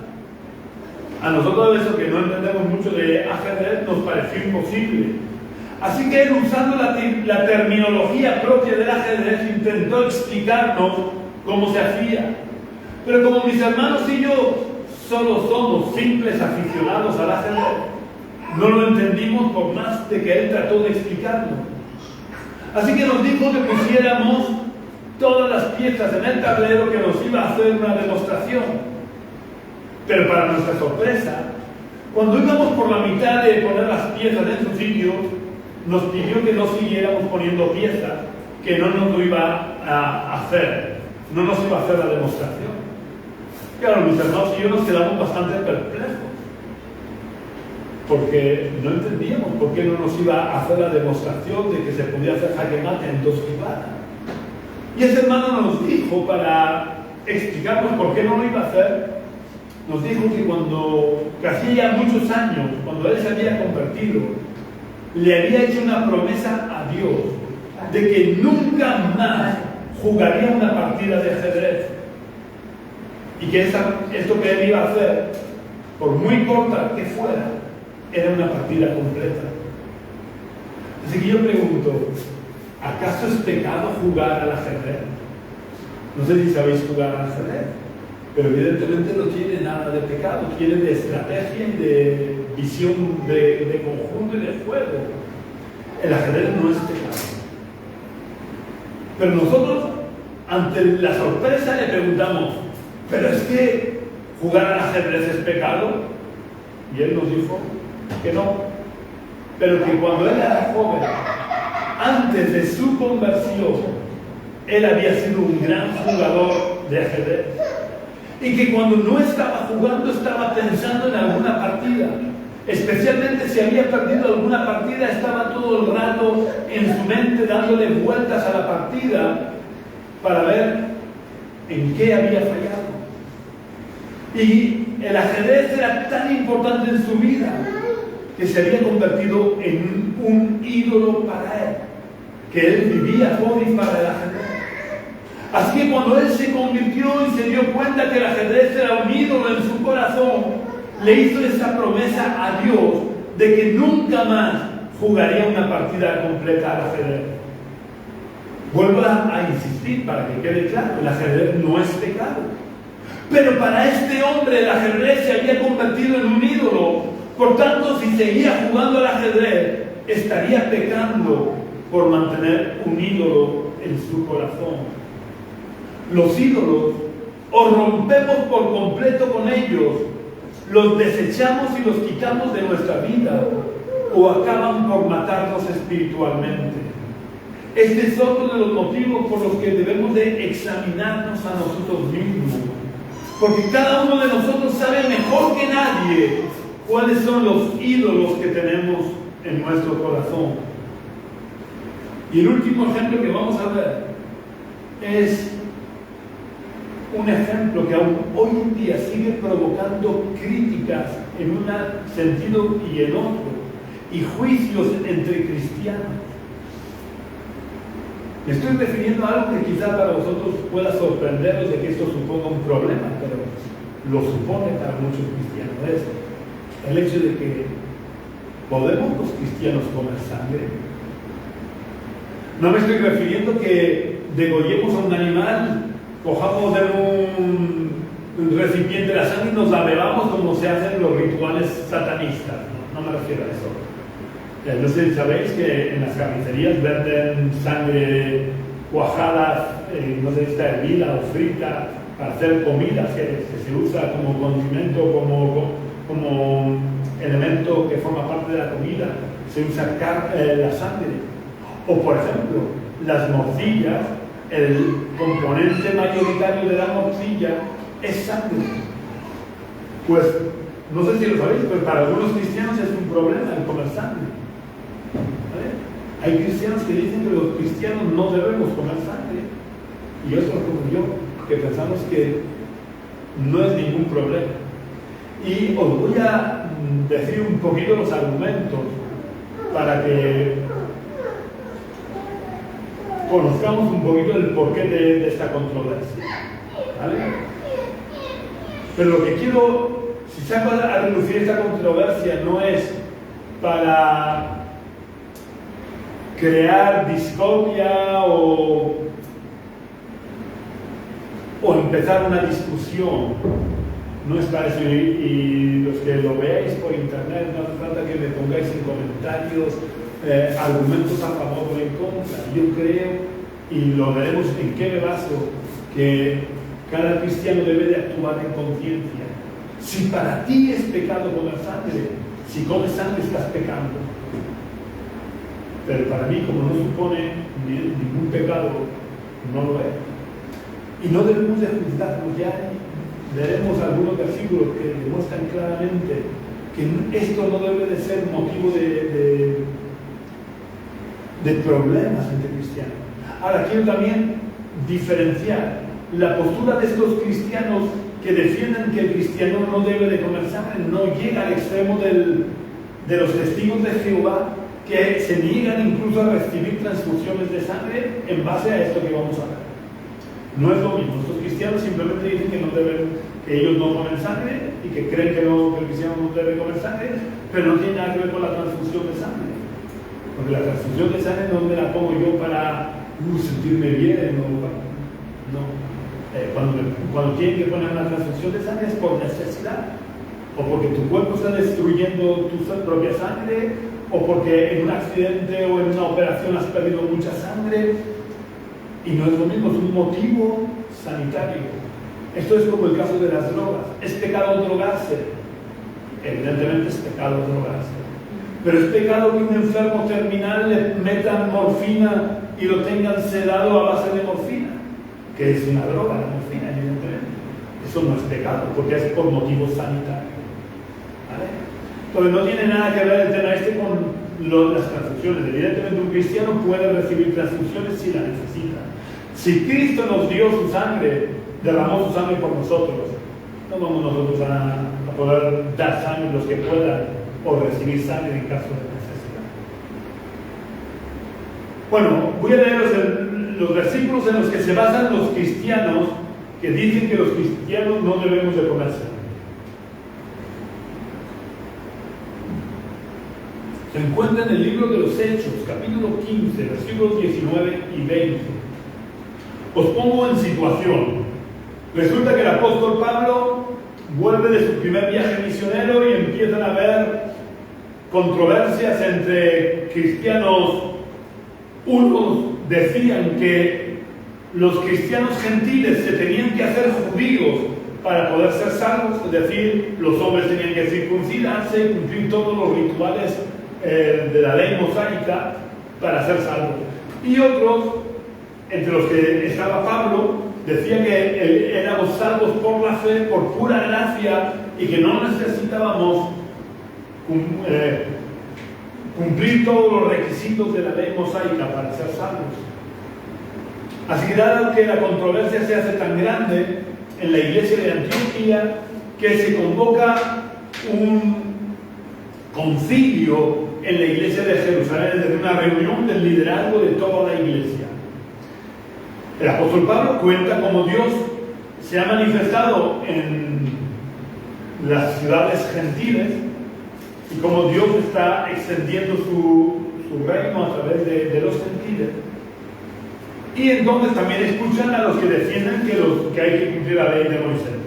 A nosotros eso que no entendemos mucho de ajedrez nos pareció imposible. Así que él, usando la terminología propia del ajedrez, intentó explicarnos cómo se hacía. Pero como mis hermanos y yo solo somos simples aficionados al ajedrez, no lo entendimos por más de que él trató de explicarnos. Así que nos dijo que pusiéramos todas las piezas en el tablero, que nos iba a hacer una demostración. Pero para nuestra sorpresa, cuando íbamos por la mitad de poner las piezas en su sitio, nos pidió que no siguiéramos poniendo piezas, que no nos lo iba a hacer, no nos iba a hacer la demostración. Claro, mis hermanos y yo nos quedamos bastante perplejos, porque no entendíamos por qué no nos iba a hacer la demostración de que se podía hacer jaque mate en 2 jugadas. Y ese hermano nos dijo, para explicarnos por qué no lo iba a hacer, nos dijo que hacía muchos años, cuando él se había convertido, le había hecho una promesa a Dios de que nunca más jugaría una partida de ajedrez, y que esto que él iba a hacer, por muy corta que fuera, era una partida completa. Así que yo pregunto, ¿acaso es pecado jugar al ajedrez? No sé si sabéis jugar al ajedrez, pero evidentemente no tiene nada de pecado, tiene de estrategia y de visión de conjunto y de juego. El ajedrez no es pecado. Pero nosotros, ante la sorpresa, le preguntamos, ¿pero es que jugar al ajedrez es pecado? Y él nos dijo que no, pero que cuando él era joven, antes de su conversión, él había sido un gran jugador de ajedrez. Y que cuando no estaba jugando, estaba pensando en alguna partida. Especialmente si había perdido alguna partida, estaba todo el rato en su mente dándole vueltas a la partida para ver en qué había fallado. Y el ajedrez era tan importante en su vida que se había convertido en un ídolo para él, que él vivía por y para el ajedrez. Así que cuando él se convirtió y se dio cuenta que el ajedrez era un ídolo en su corazón, le hizo esa promesa a Dios de que nunca más jugaría una partida completa al ajedrez. Vuelvo a insistir para que quede claro, el ajedrez no es pecado. Pero para este hombre el ajedrez se había convertido en un ídolo. Por tanto, si seguía jugando al ajedrez, estaría pecando por mantener un ídolo en su corazón. Los ídolos, o rompemos por completo con ellos, los desechamos y los quitamos de nuestra vida o acaban por matarnos espiritualmente. Este es otro de los motivos por los que debemos de examinarnos a nosotros mismos, porque cada uno de nosotros sabe mejor que nadie cuáles son los ídolos que tenemos en nuestro corazón. Y el último ejemplo que vamos a ver es un ejemplo que aún hoy en día sigue provocando críticas en un sentido y en otro, y juicios entre cristianos. Me estoy refiriendo a algo que quizá para vosotros pueda sorprenderos de que esto suponga un problema, pero lo supone para muchos cristianos. Es el hecho de que ¿podemos los cristianos comer sangre? No me estoy refiriendo que degollemos a un animal, cojamos de un recipiente de la sangre y nos la bebamos como se hacen los rituales satanistas. No me refiero a eso. No sé si sabéis que en las carnicerías venden sangre cuajada, no sé si está hervida o frita, para hacer comidas que se usa como condimento, como elemento que forma parte de la comida. Se usa la sangre. O por ejemplo, las morcillas, el componente mayoritario de la morcilla es sangre. Pues no sé si lo sabéis, pero para algunos cristianos es un problema el comer sangre. ¿Vale? Hay cristianos que dicen que los cristianos no debemos comer sangre, y otros como yo, que pensamos que no es ningún problema. Y os voy a decir un poquito los argumentos para que conozcamos un poquito el porqué de esta controversia. ¿Vale? Pero lo que quiero, si saco a relucir esta controversia, no es para crear discordia o empezar una discusión. No es para eso. Y los que lo veáis por internet, no hace falta que me pongáis en comentarios argumentos a favor o en contra. Yo creo, y lo veremos en qué me baso, que cada cristiano debe de actuar en conciencia. Si para ti es pecado comer sangre, si comes sangre estás pecando. Pero para mí, como no supone ningún pecado, no lo es. Y no debemos de juzgarnos. Ya veremos algunos versículos que demuestran claramente que esto no debe de ser motivo de problemas entre cristianos. Ahora, quiero también diferenciar la postura de estos cristianos que defienden que el cristiano no debe de comer sangre, no llega al extremo de los testigos de Jehová, que se niegan incluso a recibir transfusiones de sangre en base a esto que vamos a ver. No es lo mismo. Estos cristianos simplemente dicen que ellos no comen sangre y que creen que el cristiano no debe comer sangre, pero no tiene nada que ver con la transfusión de sangre. Porque la transfusión de sangre no me la pongo yo para sentirme bien. Cuando tienen que poner una transfusión de sangre es por necesidad, o porque tu cuerpo está destruyendo tu propia sangre, o porque en un accidente o en una operación has perdido mucha sangre. Y no es lo mismo, es un motivo sanitario. Esto es como el caso de las drogas. ¿Es pecado drogarse? Evidentemente es pecado drogarse. Pero es pecado que un enfermo terminal le metan morfina y lo tengan sedado a base de morfina, que es una droga, la morfina, evidentemente. Eso no es pecado, porque es por motivos sanitarios. ¿Vale? Entonces no tiene nada que ver el tema con las transfusiones. Evidentemente un cristiano puede recibir transfusiones si la necesita. Si Cristo nos dio su sangre, derramó su sangre por nosotros, no vamos nosotros a poder dar sangre los que puedan o recibir sangre en caso de necesidad. Bueno, voy a leer los versículos en los que se basan los cristianos que dicen que los cristianos no debemos de comer sangre. Se encuentra en el libro de los Hechos, capítulo 15, versículos 19 y 20. Os pongo en situación. Resulta que el apóstol Pablo vuelve de su primer viaje misionero y empiezan a haber controversias entre cristianos. Unos decían que los cristianos gentiles se tenían que hacer judíos para poder ser salvos, es decir, los hombres tenían que circuncidarse y cumplir todos los rituales de la ley mosaica para ser salvos. Y otros, entre los que estaba Pablo, decía que éramos salvos por la fe, por pura gracia, y que no necesitábamos cumplir todos los requisitos de la ley mosaica para ser salvos. Así que dado que la controversia se hace tan grande en la iglesia de Antioquía, que se convoca un concilio en la iglesia de Jerusalén, desde una reunión del liderazgo de toda la iglesia. El apóstol Pablo cuenta cómo Dios se ha manifestado en las ciudades gentiles y cómo Dios está extendiendo su reino a través de los gentiles. Y entonces también escuchan a los que defienden que hay que cumplir la ley de Moisés.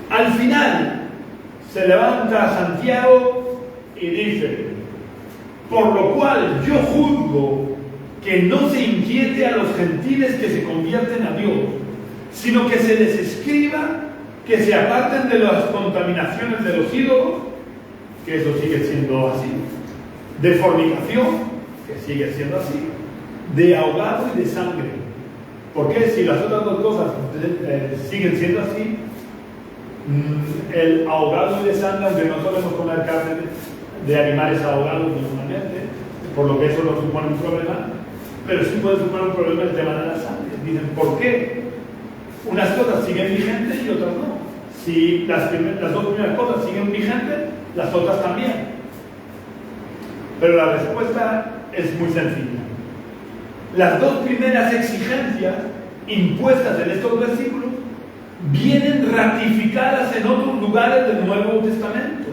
Al final se levanta Santiago y dice: por lo cual yo juzgo que no se inquiete a los gentiles que se convierten a Dios, sino que se les escriba que se aparten de las contaminaciones de los ídolos, que eso sigue siendo así, de fornicación, que sigue siendo así, de ahogado y de sangre. Porque si las otras dos cosas siguen siendo así, el ahogado y de sangre, aunque no solemos comer carne de animales ahogados normalmente, por lo que eso no supone un problema, pero sí puede suponer un problema el tema de la sangre. Dicen, ¿por qué? Unas cosas siguen vigentes y otras no. Si las dos primeras cosas siguen vigentes, las otras también. Pero la respuesta es muy sencilla. Las dos primeras exigencias impuestas en estos versículos vienen ratificadas en otros lugares del Nuevo Testamento.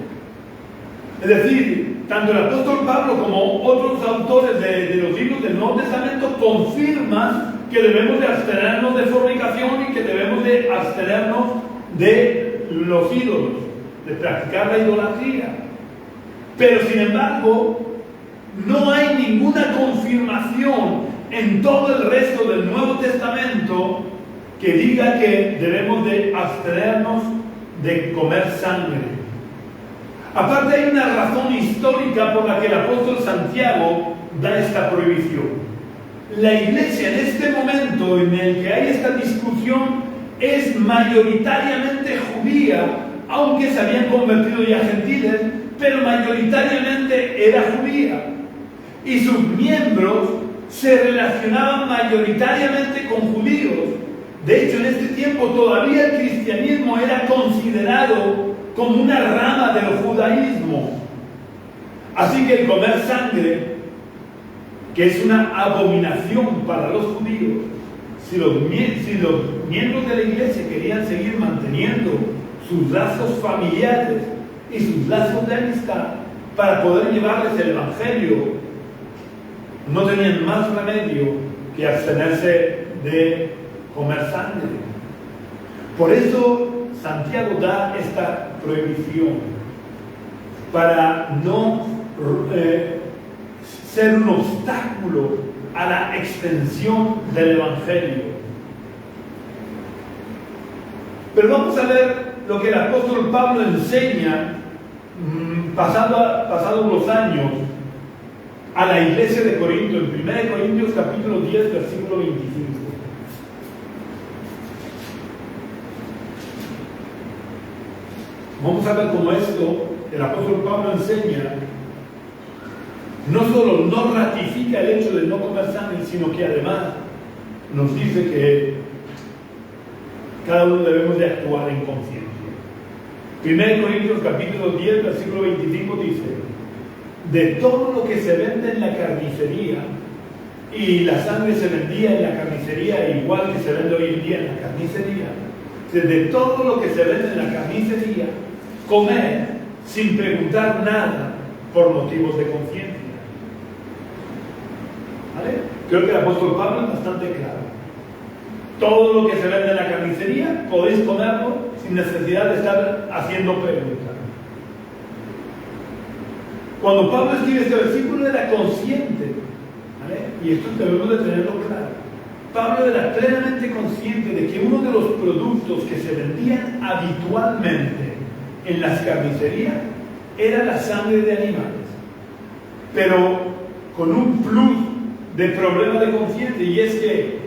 Es decir, tanto el apóstol Pablo como otros autores de los libros del Nuevo Testamento confirman que debemos de abstenernos de fornicación y que debemos de abstenernos de los ídolos, de practicar la idolatría. Pero sin embargo, no hay ninguna confirmación en todo el resto del Nuevo Testamento que diga que debemos de abstenernos de comer sangre. Aparte, hay una razón histórica por la que el apóstol Santiago da esta prohibición. La iglesia en este momento en el que hay esta discusión es mayoritariamente judía, aunque se habían convertido ya gentiles, pero mayoritariamente era judía. Y sus miembros se relacionaban mayoritariamente con judíos. De hecho, en este tiempo todavía el cristianismo era considerado como una rama del judaísmo. Así que el comer sangre, que es una abominación para los judíos, si los miembros de la iglesia querían seguir manteniendo sus lazos familiares y sus lazos de amistad para poder llevarles el evangelio, no tenían más remedio que abstenerse de comer sangre. Por eso Santiago da esta prohibición, para no ser un obstáculo a la extensión del evangelio. Pero vamos a ver lo que el apóstol Pablo enseña pasados los años a la iglesia de Corinto, en 1 Corintios capítulo 10, versículo 25. Vamos a ver cómo esto, el apóstol Pablo enseña, no solo no ratifica el hecho de no comer sangre, sino que además nos dice que cada uno debemos de actuar en conciencia. 1 Corintios capítulo 10, versículo 25 dice: de todo lo que se vende en la carnicería, y la sangre se vendía en la carnicería igual que se vende hoy en día en la carnicería, de todo lo que se vende en la carnicería, comer sin preguntar nada por motivos de conciencia. ¿Vale? Creo que el apóstol Pablo es bastante claro. Todo lo que se vende en la carnicería podéis comerlo sin necesidad de estar haciendo preguntas. Cuando Pablo escribe este versículo era consciente, ¿vale? Y esto debemos de tenerlo claro. Pablo era plenamente consciente de que uno de los productos que se vendían habitualmente en las carnicerías era la sangre de animales, pero con un plus de problema de conciencia, y es que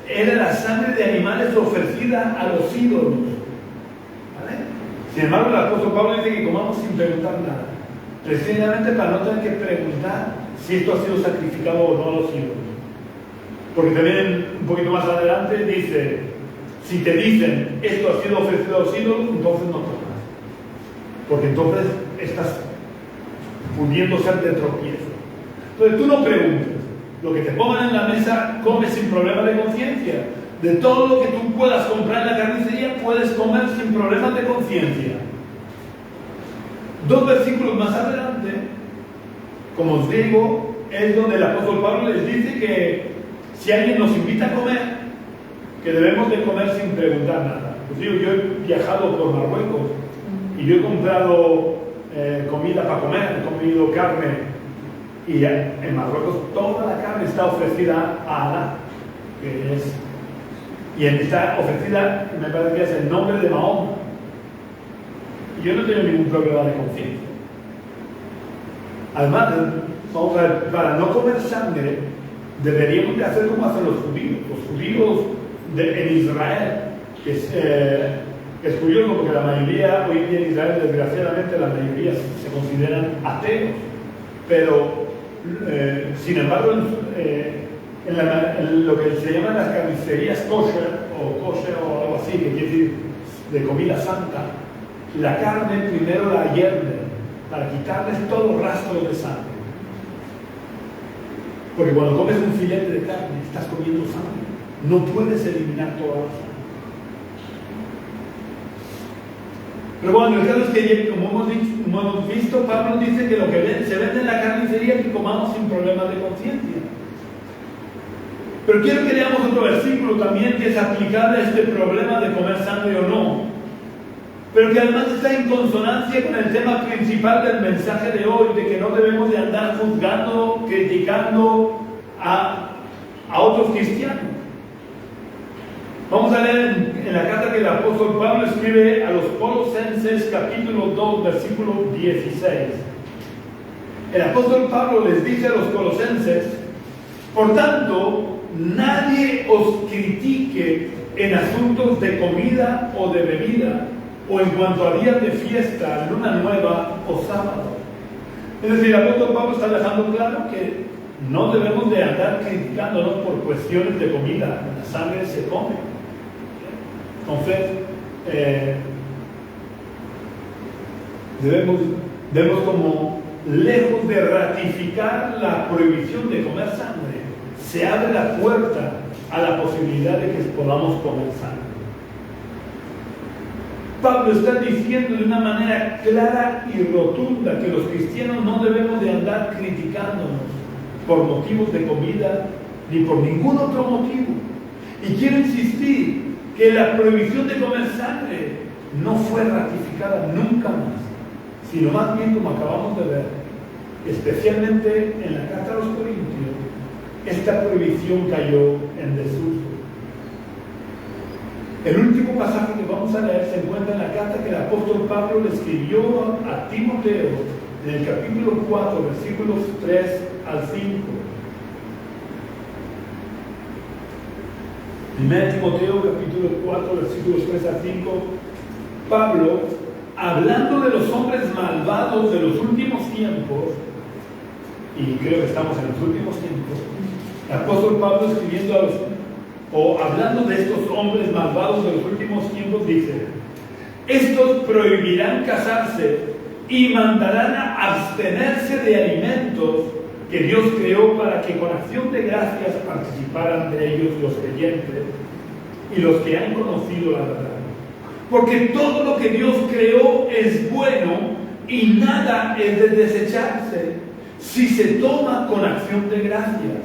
era la sangre de animales ofrecida a los ídolos. ¿Vale? Sin embargo, el apóstol Pablo dice que comamos sin preguntar nada, precisamente para no tener que preguntar si esto ha sido sacrificado o no a los ídolos. Porque también un poquito más adelante dice, si te dicen esto ha sido ofrecido a los ídolos, entonces no comas, porque entonces estás pudiendo ser de tropiezo. Entonces tú no preguntes, lo que te pongan en la mesa comes sin problema de conciencia. De todo lo que tú puedas comprar en la carnicería puedes comer sin problemas de conciencia. 2 versículos más adelante, como os digo, es donde el apóstol Pablo les dice que si alguien nos invita a comer, que debemos de comer sin preguntar nada. Pues digo, yo he viajado por Marruecos y yo he comprado comida para comer, he comido carne, y en Marruecos toda la carne está ofrecida a Alá, y está ofrecida, me parece que es el nombre de Mahoma, y yo no tengo ningún problema de conciencia. Además, vamos a ver, para no comer sangre deberíamos de hacer como hacen los judíos en Israel, que es curioso porque la mayoría hoy en día en Israel, desgraciadamente la mayoría se consideran ateos, pero sin embargo en lo que se llaman las carnicerías kosher o algo así, que quiere decir de comida santa, la carne primero la hierven para quitarles todo rastro de sangre. Porque cuando comes un filete de carne, estás comiendo sangre. No puedes eliminar toda la sangre. Pero bueno, el caso es que, como hemos visto, Pablo dice que lo que se vende en la carnicería es que comamos sin problemas de conciencia. Pero quiero que leamos otro versículo también que es aplicable a este problema de comer sangre o no, pero que además está en consonancia con el tema principal del mensaje de hoy, de que no debemos de andar juzgando, criticando a otros cristianos. Vamos a leer en la carta que el apóstol Pablo escribe a los Colosenses, capítulo 2, versículo 16. El apóstol Pablo les dice a los colosenses: por tanto, nadie os critique en asuntos de comida o de bebida, o en cuanto a días de fiesta, luna nueva o sábado. Es decir, el apóstol Pablo está dejando claro que no debemos de andar criticándonos por cuestiones de comida. La sangre se come. Entonces, debemos como, lejos de ratificar la prohibición de comer sangre, se abre la puerta a la posibilidad de que podamos comer sangre. Pablo está diciendo de una manera clara y rotunda que los cristianos no debemos de andar criticándonos por motivos de comida ni por ningún otro motivo. Y quiero insistir que la prohibición de comer sangre no fue ratificada nunca más, sino más bien, como acabamos de ver, especialmente en la carta a los Corintios, esta prohibición cayó en desuso. El último pasaje que vamos a leer se encuentra en la carta que el apóstol Pablo le escribió a Timoteo, en el capítulo 4, versículos 3 al 5. 1 Timoteo, capítulo 4, versículos 3 al 5. Pablo, hablando de los hombres malvados de los últimos tiempos, y creo que estamos en los últimos tiempos, el apóstol Pablo escribiendo hablando de estos hombres malvados de los últimos tiempos, dice: estos prohibirán casarse y mandarán a abstenerse de alimentos que Dios creó para que con acción de gracias participaran de ellos los creyentes y los que han conocido la verdad. Porque todo lo que Dios creó es bueno y nada es de desecharse si se toma con acción de gracias,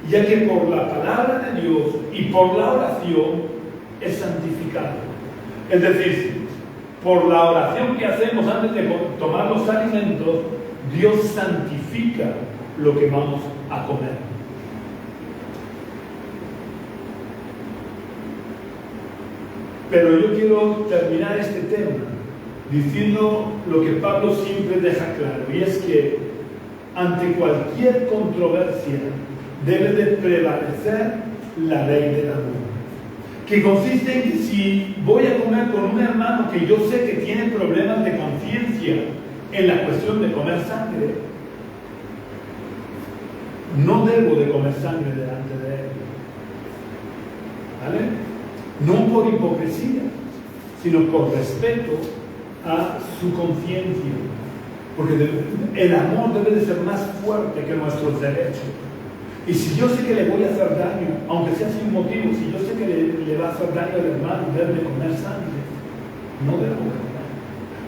ya que por la palabra de Dios y por la oración es santificado. Es decir, por la oración que hacemos antes de tomar los alimentos, Dios santifica lo que vamos a comer. Pero yo quiero terminar este tema diciendo lo que Pablo siempre deja claro, y es que ante cualquier controversia debe de prevalecer la ley del amor, que consiste en que si voy a comer con un hermano que yo sé que tiene problemas de conciencia en la cuestión de comer sangre, no debo de comer sangre delante de él, ¿vale? No por hipocresía, sino por respeto a su conciencia, porque el amor debe de ser más fuerte que nuestros derechos. Y si yo sé que le voy a hacer daño, aunque sea sin motivo, si yo sé que le va a hacer daño al hermano verme comer sangre, no debo comer.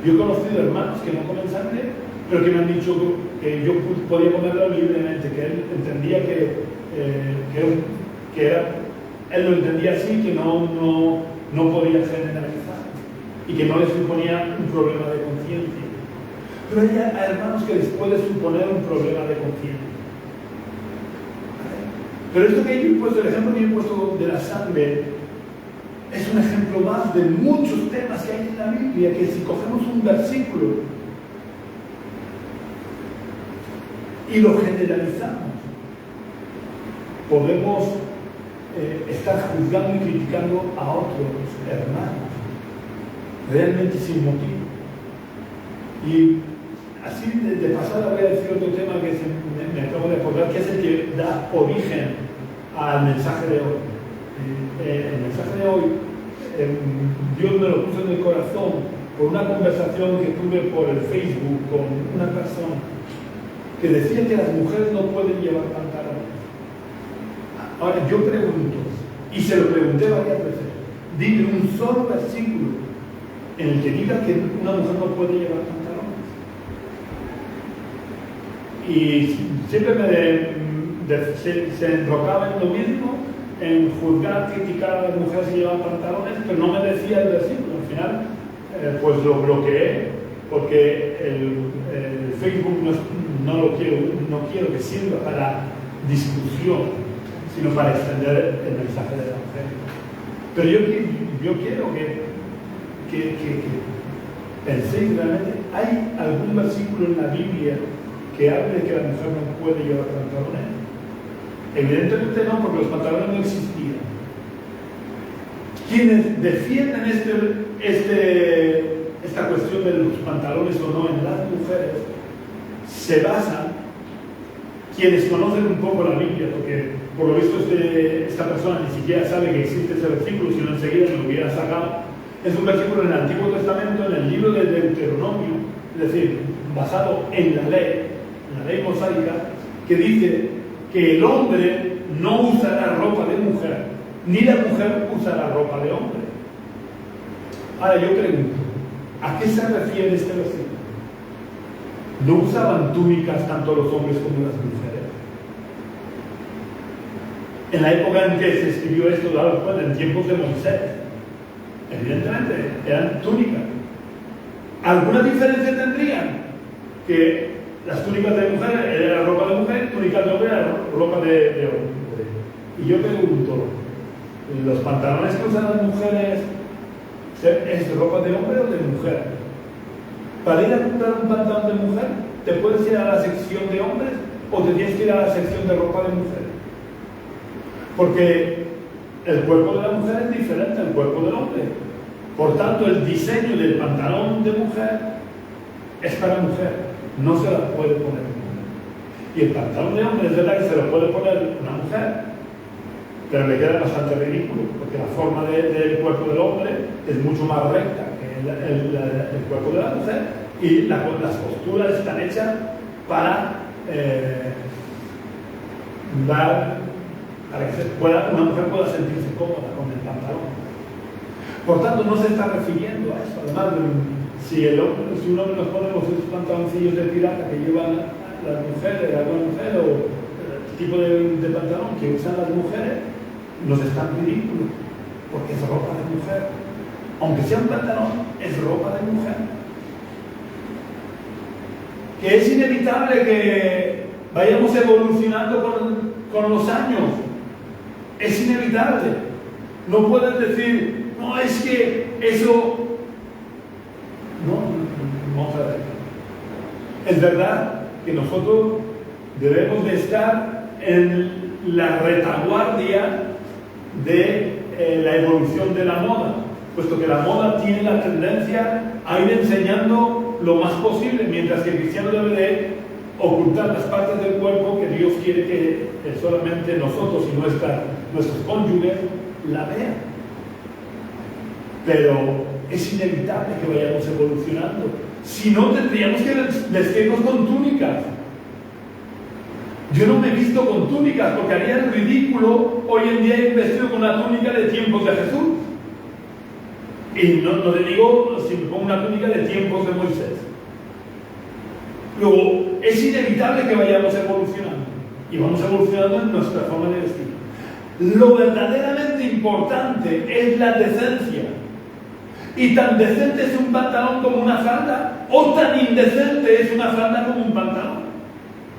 Yo he conocido hermanos que no comen sangre, pero que me han dicho que yo podía comerlo libremente, que él entendía que él lo entendía así, que no podía generalizar y que no le suponía un problema de conciencia. Pero hay hermanos que les puede suponer un problema de conciencia. Pero esto que yo he puesto, el ejemplo que yo he puesto de la sangre, es un ejemplo más de muchos temas que hay en la Biblia, que si cogemos un versículo y lo generalizamos, podemos estar juzgando y criticando a otros hermanos, realmente sin motivo. Y así de pasada voy a decir otro tema que me acabo de acordar, que es el que da origen al mensaje de hoy. El mensaje de hoy, Dios me lo puso en el corazón por una conversación que tuve por el Facebook con una persona que decía que las mujeres no pueden llevar pantalones. Ahora yo pregunto, y se lo pregunté varias veces, dime un solo versículo en el que diga que una mujer no puede llevar pantalones. Y siempre se enrocaba en lo mismo, en juzgar, criticar a las mujeres que llevan pantalones, pero no me decía el versículo. Al final, pues lo bloqueé, porque el Facebook no quiero que sirva para discusión, sino para extender el mensaje de la mujer. Pero yo quiero que penséis realmente, ¿hay algún versículo en la Biblia que hable de que la mujer no puede llevar pantalones? Evidentemente no, porque los pantalones no existían. Quienes defienden esta cuestión de los pantalones o no en las mujeres se basan, quienes conocen un poco la Biblia, porque por lo visto esta persona ni siquiera sabe que existe ese versículo, sino enseguida me lo hubiera sacado. Es un versículo en el Antiguo Testamento, en el libro de Deuteronomio, es decir, basado en la ley mosaica, que dice que el hombre no usará ropa de mujer, ni la mujer usará ropa de hombre. Ahora yo pregunto, ¿a qué se refiere este versículo? ¿No usaban túnicas tanto los hombres como las mujeres? En la época en que se escribió esto, en tiempos de Moisés, evidentemente eran túnicas. ¿Alguna diferencia tendrían? Que las túnicas de mujer eran ropa de mujer, túnicas de hombre eran ropa de hombre. Y yo pregunto, ¿los pantalones que usan las mujeres es ropa de hombre o de mujer? Para ir a comprar un pantalón de mujer, ¿te puedes ir a la sección de hombres o te tienes que ir a la sección de ropa de mujer? Porque el cuerpo de la mujer es diferente al cuerpo del hombre. Por tanto, el diseño del pantalón de mujer es para mujer, no se la puede poner una mujer. Y el pantalón de hombre es verdad que se lo puede poner una mujer, pero le queda bastante ridículo, porque la forma del cuerpo del hombre es mucho más recta que el cuerpo de la mujer, y las posturas están hechas para que una mujer pueda sentirse cómoda con el pantalón. Por tanto, no se está refiriendo a eso. Además, si un hombre nos pone esos pantaloncillos de pirata que llevan las mujeres, alguna mujer, o el tipo de pantalón que usan las mujeres, nos están ridículos, porque es ropa de mujer. Aunque sea un pantalón, es ropa de mujer. Que es inevitable que vayamos evolucionando con los años. Es inevitable. No puedes decir, no, es que eso... No, vamos a ver. Es verdad que nosotros debemos de estar en la retaguardia de la evolución de la moda, puesto que la moda tiene la tendencia a ir enseñando lo más posible, mientras que el cristiano debe de ocultar las partes del cuerpo que Dios quiere que solamente nosotros y nuestros cónyuges la vean. Pero es inevitable que vayamos evolucionando. Si no, tendríamos que vestirnos con túnicas. Yo no me he visto con túnicas porque haría el ridículo hoy en día ir vestido con una túnica de tiempos de Jesús. Y no le digo si me pongo una túnica de tiempos de Moisés. Luego, es inevitable que vayamos evolucionando. Y vamos evolucionando en nuestra forma de vestir. Lo verdaderamente importante es la decencia. Y tan decente es un pantalón como una falda, o tan indecente es una falda como un pantalón.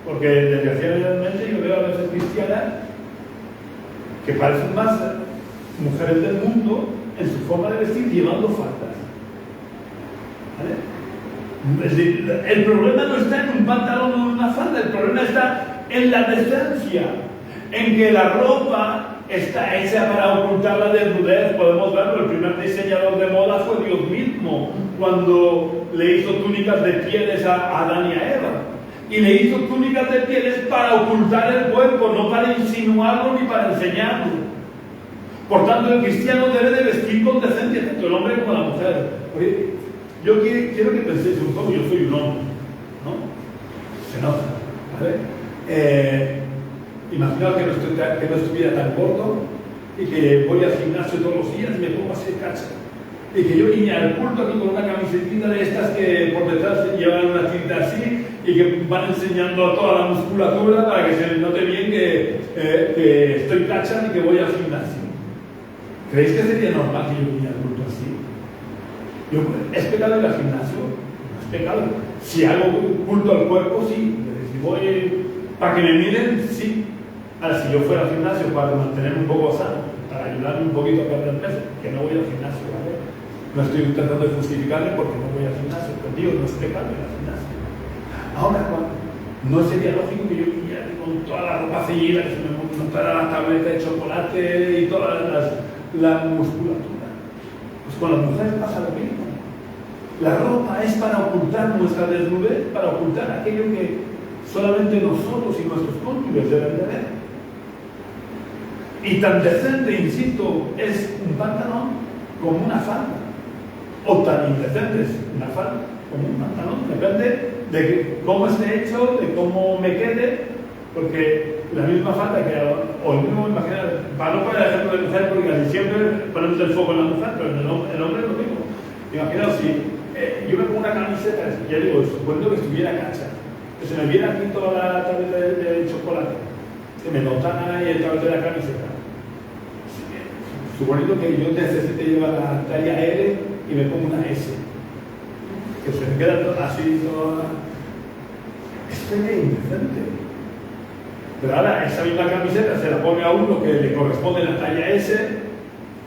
Porque desgraciadamente yo veo a veces cristianas que parecen más mujeres del mundo en su forma de vestir llevando faldas. ¿Vale? Es decir, el problema no está en un pantalón o en una falda, el problema está en la decencia, en que la ropa está hecha para ocultar la desnudez. Podemos verlo, el primer diseñador de moda fue Dios mismo, cuando le hizo túnicas de pieles a Adán y a Eva. Y le hizo túnicas de pieles para ocultar el cuerpo, no para insinuarlo ni para enseñarlo. Por tanto, el cristiano debe de vestir con decencia, tanto el hombre como la mujer. Oye, yo quiero que penséis un poco, yo soy un hombre, ¿no? Se nota, ¿vale? Imaginaos que no estuviera tan gordo y que voy al gimnasio todos los días y me pongo a hacer cacha. Y que yo vine al culto aquí con una camisetita de estas que por detrás llevan una tinta así y que van enseñando toda la musculatura para que se note bien que estoy cacha y que voy al gimnasio. ¿Creéis que sería normal que yo viniera al culto así? ¿Es pecado ir al gimnasio? No es pecado. Si hago culto al cuerpo, sí. Si voy para que me miren, sí. Ahora, si yo fuera al gimnasio para mantenerme un poco sano, para ayudarme un poquito a perder peso, que no voy al gimnasio, ¿vale? No estoy tratando de justificarme porque no voy al gimnasio, pero digo, no es pecado ir al gimnasio. Ahora, no sería lógico que yo viniera con toda la ropa ceñida, que se me montara la tableta de chocolate y toda la musculatura. Pues con las mujeres pasa lo mismo. La ropa es para ocultar nuestra desnudez, para ocultar aquello que solamente nosotros y nuestros cónyuges deben de ver. Y tan decente, insisto, es un pantalón como una falda. O tan indecente es una falda como un pantalón. Depende de cómo esté hecho, de cómo me quede, porque la misma falda que, o el mismo, imaginar, para no poner el ejemplo de mujer, porque casi siempre ponemos el foco en la mujer, pero el hombre es lo mismo. Imaginaos si yo me pongo una camiseta, ya digo, suponiendo que estuviera cacha, que se me viera aquí toda la tableta de chocolate, que me notara ahí el tablete de la camiseta. Suponiendo que yo necesite llevar la talla L y me pongo una S, que se me queda así toda. Esto es indecente. Pero ahora esa misma camiseta se la pone a uno que le corresponde la talla S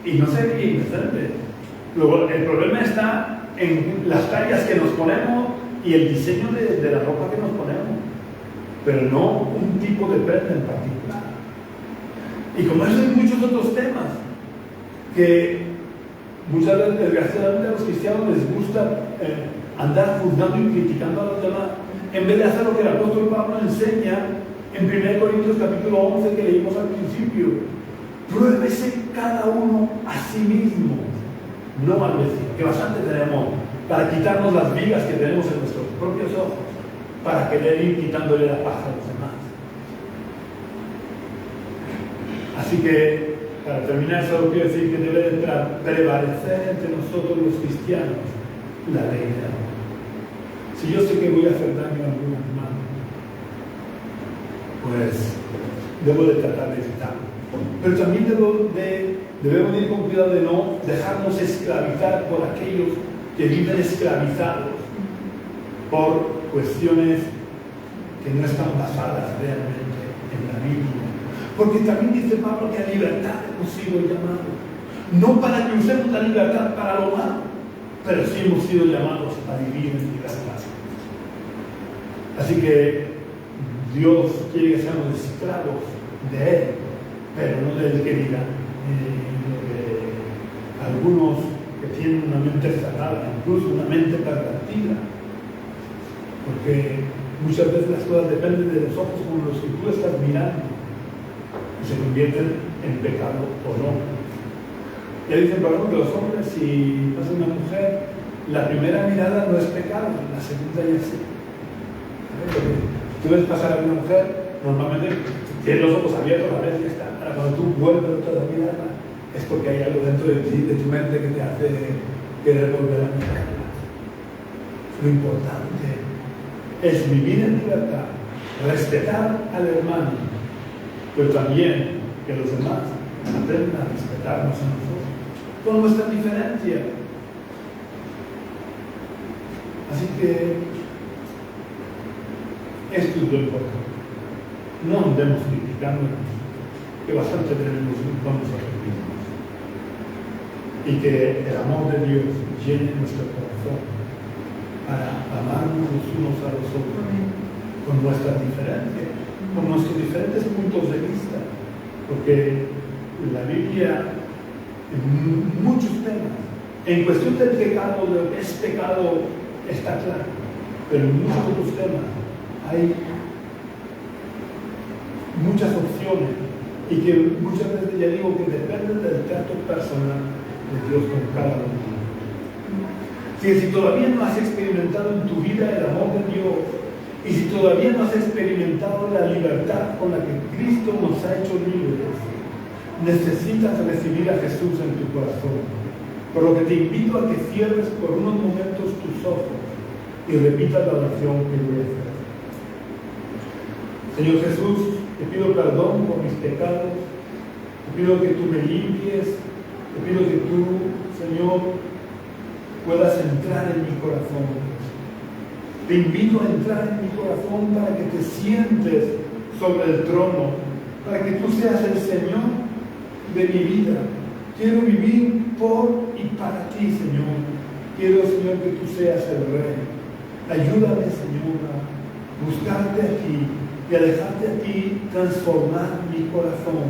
y no sería indecente. Luego el problema está en las tallas que nos ponemos y el diseño de la ropa que nos ponemos, pero no un tipo de prenda en particular. Y como eso hay muchos otros temas que muchas veces desgraciadamente a los cristianos les gusta andar juzgando y criticando a los demás, en vez de hacer lo que el apóstol Pablo enseña en 1 Corintios capítulo 11 que leímos al principio: pruébese cada uno a sí mismo, no al vecino, que bastante tenemos para quitarnos las vigas que tenemos en nuestros propios ojos, para querer ir quitándole la paja a los demás. Así que, para terminar, solo quiero decir que debe de prevalecer entre nosotros los cristianos la ley de amor. Si yo sé que voy a hacer daño a algún hermano, pues debo de tratar de evitarlo. Pero también debemos ir con cuidado de no dejarnos esclavizar por aquellos que viven esclavizados por cuestiones que no están basadas realmente en la Biblia. Porque también dice Pablo que a libertad hemos sido llamados. no para que usemos la libertad para lo malo, pero sí hemos sido llamados a vivir en libertad. Así que Dios quiere que seamos esclavos de Él, pero no del que diga. Algunos que tienen una mente cerrada, incluso una mente pervertida, porque muchas veces las cosas dependen de los ojos con los que tú estás mirando y se convierten en pecado o no. Ya dicen, por ejemplo, que los hombres, si pasa una mujer, la primera mirada no es pecado, la segunda ya sí. Tú ves pasar a una mujer, normalmente tienes los ojos abiertos a ver si está. Ahora, cuando tú vuelves otra mirada, es porque hay algo dentro de ti, de tu mente, que te hace querer volver a mirarla. Lo importante es vivir en libertad, respetar al hermano, pero también que los demás aprendan a respetarnos a nosotros, con nuestra diferencia. Así que esto es lo importante. No andemos criticándonos, que bastante tenemos, vamos a repetir. Y que el amor de Dios llene nuestro corazón para amarnos los unos a los otros con nuestras diferencias, con nuestros diferentes puntos de vista, porque la Biblia en muchos temas, en cuestión del pecado, de lo que es pecado está claro, pero en muchos otros temas hay muchas opciones y que muchas veces ya digo que dependen del trato personal de Dios con cada uno. Si todavía no has experimentado en tu vida el amor de Dios y si todavía no has experimentado la libertad con la que Cristo nos ha hecho libres, necesitas recibir a Jesús en tu corazón. Por lo que te invito a que cierres por unos momentos tus ojos y repitas la oración que voy a hacer. Señor Jesús, te pido perdón por mis pecados, te pido que tú me limpies, te pido que tú, Señor, puedas entrar en mi corazón. Te invito a entrar en mi corazón para que te sientes sobre el trono, para que tú seas el Señor de mi vida. Quiero vivir por y para ti, Señor. Quiero, Señor, que tú seas el Rey. Ayúdame, Señor, a buscarte a ti y a dejarte a ti transformar mi corazón,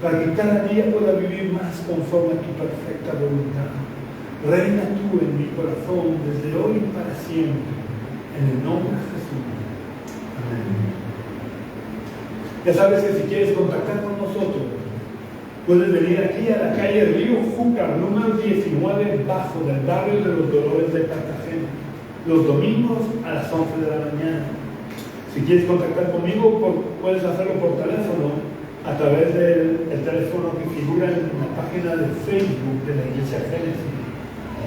para que cada día pueda vivir más conforme a tu perfecta voluntad. Reina tú en mi corazón desde hoy y para siempre, en el nombre de Jesús. Amén. Ya sabes que si quieres contactar con nosotros, puedes venir aquí a la calle Río Júcar, número 19, bajo del barrio de los Dolores de Cartagena, los domingos a las 11 de la mañana. Si quieres contactar conmigo, puedes hacerlo por teléfono, a través del teléfono que figura en la página de Facebook de la Iglesia Génesis.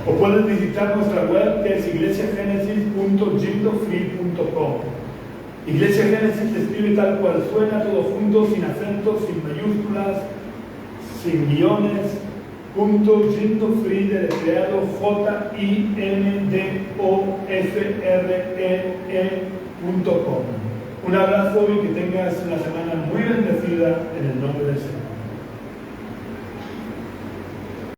O puedes visitar nuestra web, que es iglesiagenesis.gindofree.com. Iglesia Génesis se escribe tal cual suena, todo junto, sin acentos, sin mayúsculas, sin guiones. Gindofree, deletreado JINDOFREE.com. Un abrazo y que tengas una semana muy bendecida en el nombre del Señor.